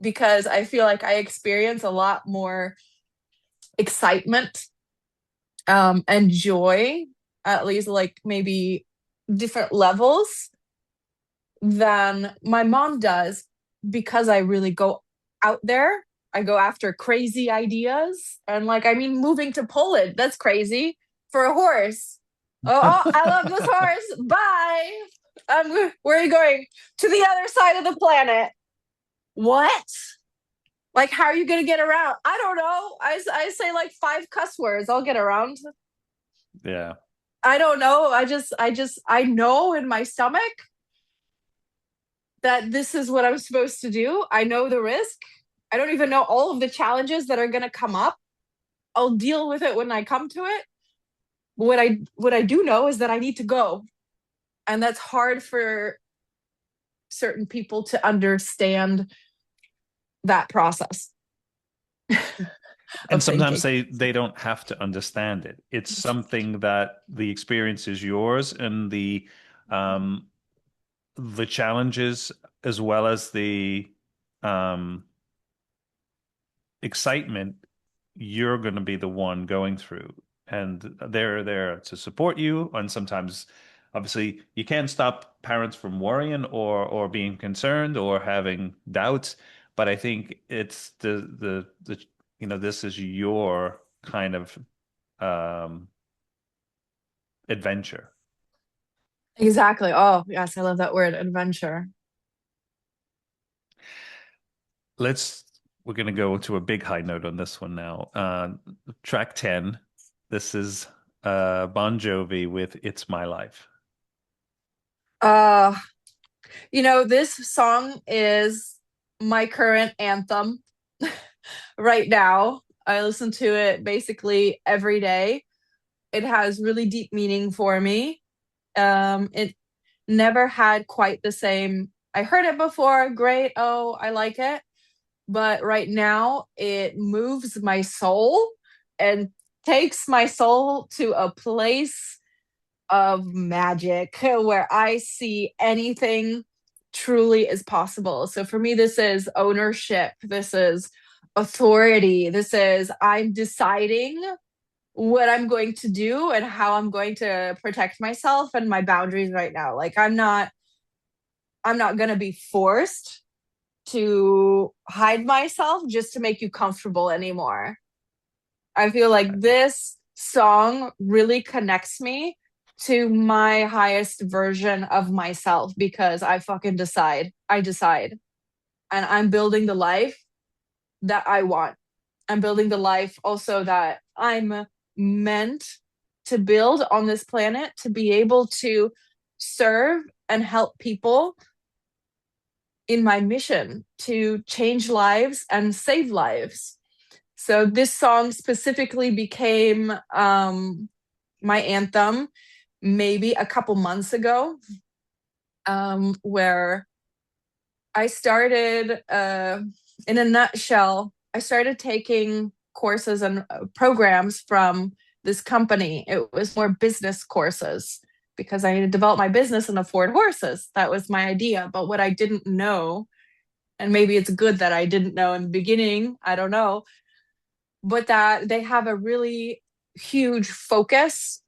because I feel like I experience a lot more excitement and joy, at least like maybe different levels, than my mom does, because I really go out there. I go after crazy ideas. And like, I mean, moving to Poland, that's crazy for a horse. Oh, I love this horse. Bye. Where are you going? To the other side of the planet. What? Like, how are you going to get around? I don't know. I say like 5 cuss words. I'll get around. Yeah. I don't know. I know in my stomach that this is what I'm supposed to do. I know the risk. I don't even know all of the challenges that are going to come up. I'll deal with it when I come to it. But what I do know is that I need to go. And that's hard for certain people to understand that process And of sometimes thinking. they don't have to understand it. It's something that the experience is yours, and um the challenges as well as the um excitement, you're going to be the one going through. and they're there to support you. And sometimes, obviously, you can't stop parents from worrying or being concerned or having doubts. But I think it's the this is your kind of um, adventure. Exactly. Oh, yes, I love that word, adventure. We're going to go to a big high note on this one now. Track 10. This is Bon Jovi with It's My Life. Uh, this song is my current anthem right now. I listen to it basically every day. It has really deep meaning for me. It never had quite the same. I heard it before, great. Oh, I like it. But right now, it moves my soul and takes my soul to a place of magic where I see anything truly is possible. So for me, this is ownership. This is authority. This is I'm deciding what I'm going to do and how I'm going to protect myself and my boundaries right now. Like I'm not going to be forced to hide myself just to make you comfortable anymore. I feel like this song really connects me to my highest version of myself because I fucking decide. I decide. And I'm building the life that I want. I'm building the life also that I'm meant to build on this planet to be able to serve and help people in my mission to change lives and save lives. So this song specifically became my anthem maybe a couple months ago, where I started, in a nutshell, I started taking courses and programs from this company. It was more business courses because I needed to develop my business and afford horses. That was my idea. But what I didn't know, and maybe it's good that I didn't know in the beginning, I don't know, but that they have a really huge focus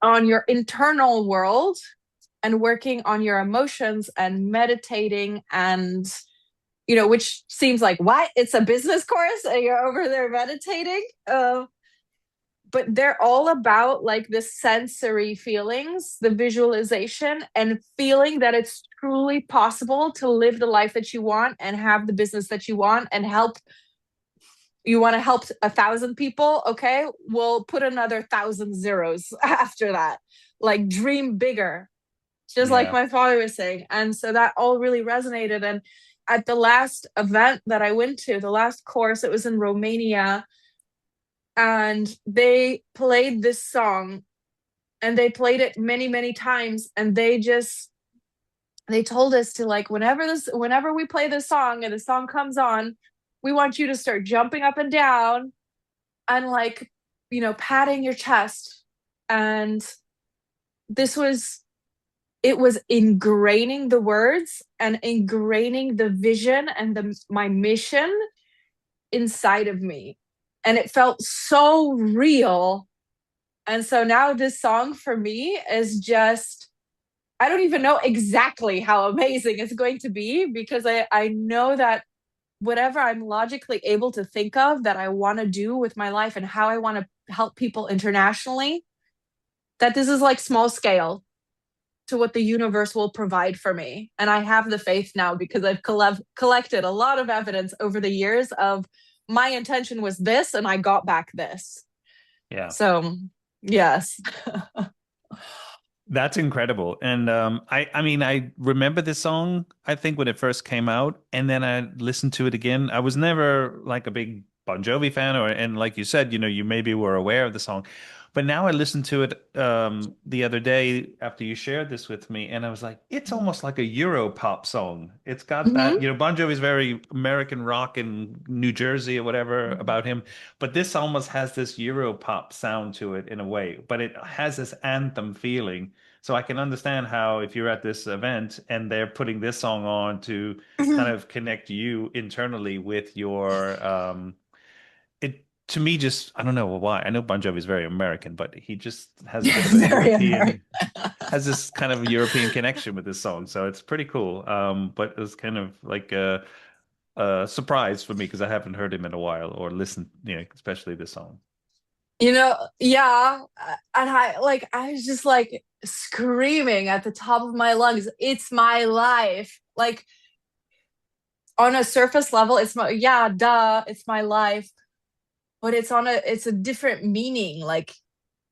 on your internal world and working on your emotions and meditating and which seems like what it's a business course and you're over there meditating, but they're all about like the sensory feelings, the visualization, and feeling that it's truly possible to live the life that you want and have the business that you want and help. You want to help 1,000 people? Okay, we'll put another 1,000 zeros after that. Like dream bigger, just like Yeah. my father was saying. And so that all really resonated. And at the last event that I went to, the last course, it was in Romania, and they played this song and they played it many, many times. And they told us to like, whenever we play this song and the song comes on, we want you to start jumping up and down and like, patting your chest. And this was it was ingraining the words and ingraining the vision and my mission inside of me. And it felt so real. And so now this song for me is just, I don't even know exactly how amazing it's going to be because I know that whatever I'm logically able to think of that I want to do with my life and how I want to help people internationally, that this is like small scale to what the universe will provide for me. And I have the faith now because I've collected a lot of evidence over the years of my intention was this and I got back this. Yeah. So, yes. That's incredible. And I mean, I remember this song, I think, when it first came out, and then I listened to it again. I was never like a big Bon Jovi fan, and like you said, you maybe were aware of the song. But now I listened to it the other day after you shared this with me, and I was like, it's almost like a Euro pop song. It's got Mhm. that, Bon Jovi's very American rock in New Jersey or whatever about him. But this almost has this Euro pop sound to it in a way, but it has this anthem feeling. So I can understand how if you're at this event and they're putting this song on to kind of connect you internally with your it to me, just I don't know why. I know Bon Jovi is very American, but he just has a bit of a Very American. European, has this kind of European connection with this song, so it's pretty cool. But it was kind of like a surprise for me because I haven't heard him in a while or listened, especially this song. Yeah. And I was just like screaming at the top of my lungs, it's my life. Like on a surface level, yeah, duh, it's my life. But it's a different meaning. Like,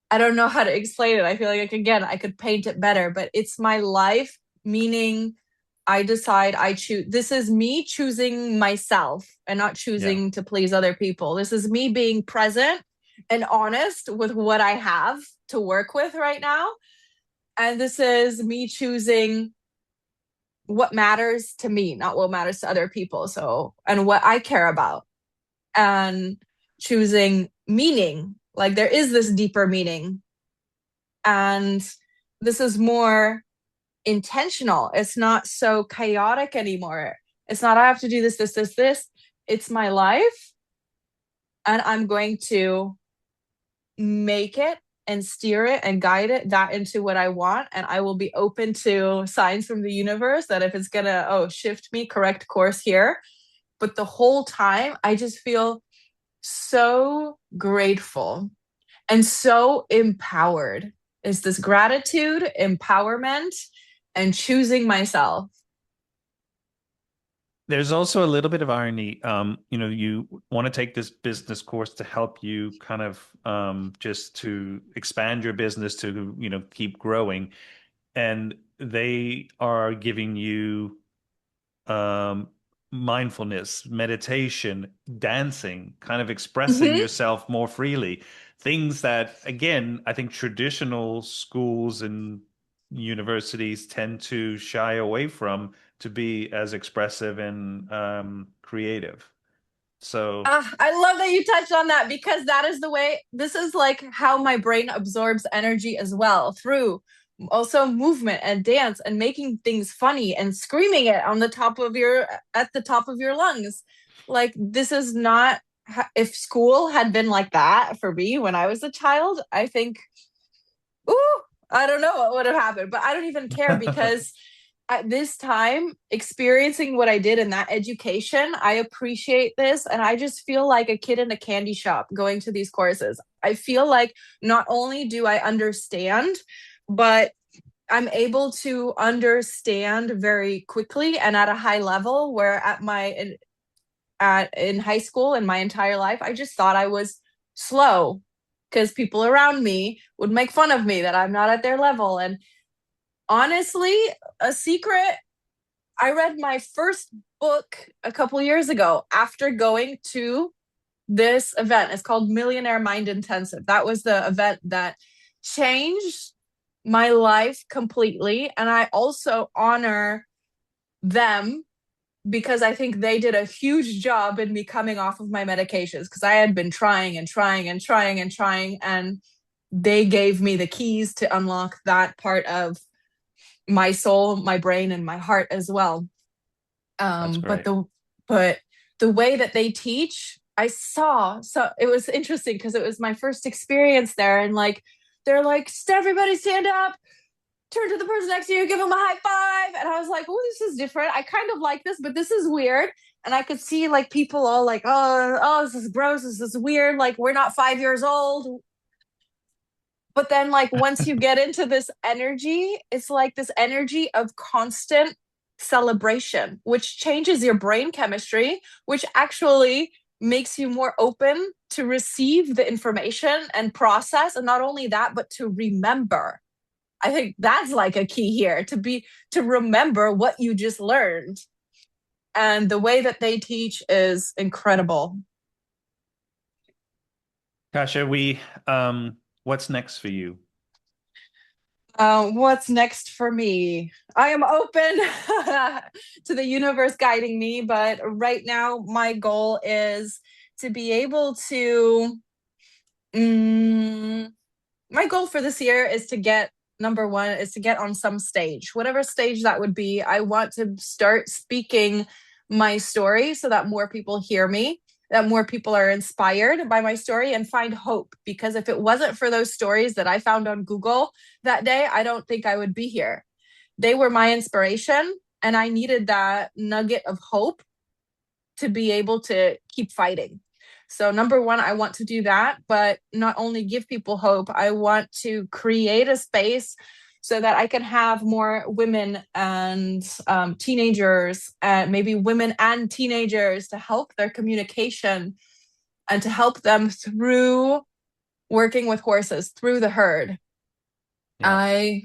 I don't know how to explain it. I feel like again, I could paint it better, but it's my life, meaning I decide I choose. This is me choosing myself and not Yeah. choosing to please other people. This is me being present and honest with what I have to work with right now. And this is me choosing what matters to me, not what matters to other people. So, and what I care about, and choosing meaning. Like, there is this deeper meaning. And this is more intentional. It's not so chaotic anymore. It's not, I have to do this, this, this, this. It's my life. And I'm going to make it and steer it and guide it that into what I want. And I will be open to signs from the universe that if it's going to, shift me, correct course here. But the whole time, I just feel so grateful and so empowered. Is this gratitude, empowerment, and choosing myself. There's also a little bit of irony. You want to take this business course to help you kind of just to expand your business to, keep growing. And they are giving you um, mindfulness, meditation, dancing, kind of expressing Mm-hmm. yourself more freely. Things that, again, I think traditional schools and universities tend to shy away from to be as expressive and creative. So, I love that you touched on that because that is the way, this is like how my brain absorbs energy as well, through also movement and dance and making things funny and screaming it on the top of your at the top of your lungs. Like, this is not, if school had been like that for me when I was a child, I think, ooh, I don't know what would have happened, but I don't even care because at this time, experiencing what I did in that education, I appreciate this. And I just feel like a kid in a candy shop going to these courses. I feel like not only do I understand, but I'm able to understand very quickly and at a high level, where in high school and my entire life, I just thought I was slow because people around me would make fun of me that I'm not at their level. And honestly, a secret, I read my first book a couple years ago after going to this event. It's called Millionaire Mind Intensive. That was the event that changed my life completely. And I also honor them because I think they did a huge job in me coming off of my medications, because I had been trying and trying and trying and trying. And they gave me the keys to unlock that part of my soul, my brain, and my heart as well. that's Um, but great. the but the way that they teach, I saw, so it was interesting because it was my first experience there, and like they're like, everybody stand up, turn to the person next to you, give them a high five, and I was like, oh, this is different. I kind of like this, but this is weird. And I could see like people all like, oh, this is gross, this is weird. Like, we're not 5 years old. But then, like, once you get into this energy, it's like this energy of constant celebration, which changes your brain chemistry, which actually makes you more open to receive the information and process. And not only that, but to remember. I think that's like a key here, to remember what you just learned. And the way that they teach is incredible. Kasha, what's next for you? What's next for me? I am open to the universe guiding me, but right now my goal is to be able to. Mm, my goal for this year is to get, number one is to get on some stage, whatever stage that would be. I want to start speaking my story so that more people hear me. that more people are inspired by my story and find hope. Because if it wasn't for those stories that I found on Google that day, I don't think I would be here. They were my inspiration, and I needed that nugget of hope to be able to keep fighting. So, number one, I want to do that, but not only give people hope, I want to create a space so that I can have more women and teenagers, maybe women and teenagers, to help their communication and to help them through working with horses, through the herd. Yeah.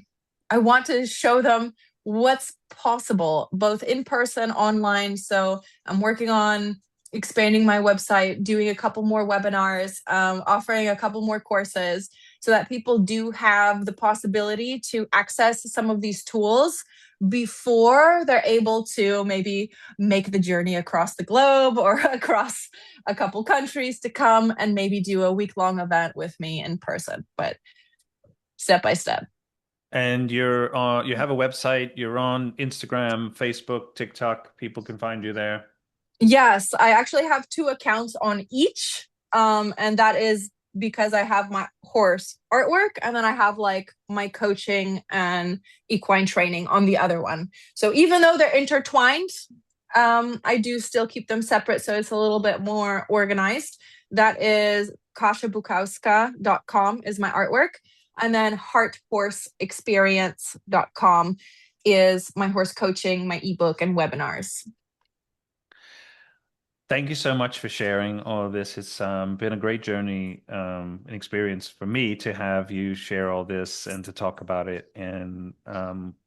I want to show them what's possible, both in person, online. So I'm working on expanding my website, doing a couple more webinars, offering a couple more courses so that people do have the possibility to access some of these tools before they're able to maybe make the journey across the globe or across a couple countries to come and maybe do a week-long event with me in person, but step by step. And you have a website, you're on Instagram, Facebook, TikTok. People can find you there. Yes, I actually have two accounts on each. And that is because I have my horse artwork and then I have like my coaching and equine training on the other one. So even though they're intertwined, I do still keep them separate so it's a little bit more organized. That is kasiabukowska.com is my artwork. And then hearthorseexperience.com is my horse coaching, my ebook, and webinars. Thank you so much for sharing all of this. It's been a great journey, an experience for me to have you share all this and to talk about it. And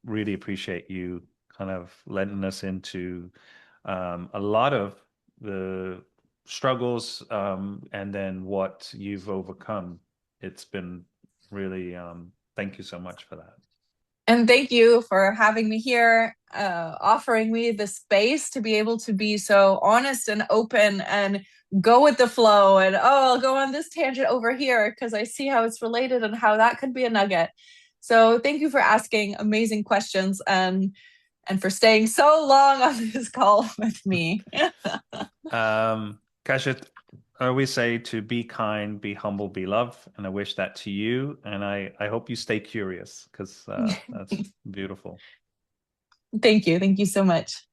really appreciate you kind of letting us into a lot of the struggles and then what you've overcome. It's been really, thank you so much for that. And thank you for having me here, offering me the space to be able to be so honest and open and go with the flow. And oh, I'll go on this tangent over here because I see how it's related and how that could be a nugget. So thank you for asking amazing questions and for staying so long on this call with me. Kasia, I always say to be kind, be humble, be love, and I wish that to you. And I hope you stay curious because that's beautiful. Thank you. Thank you so much.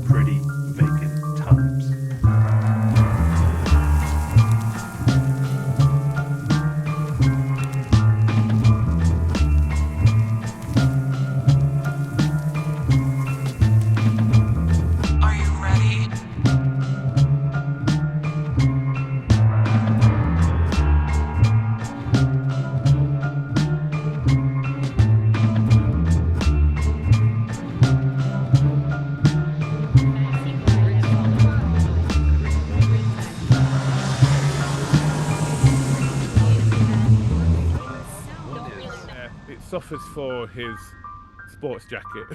Pretty vacant times. Are you ready? It suffers for his sports jacket.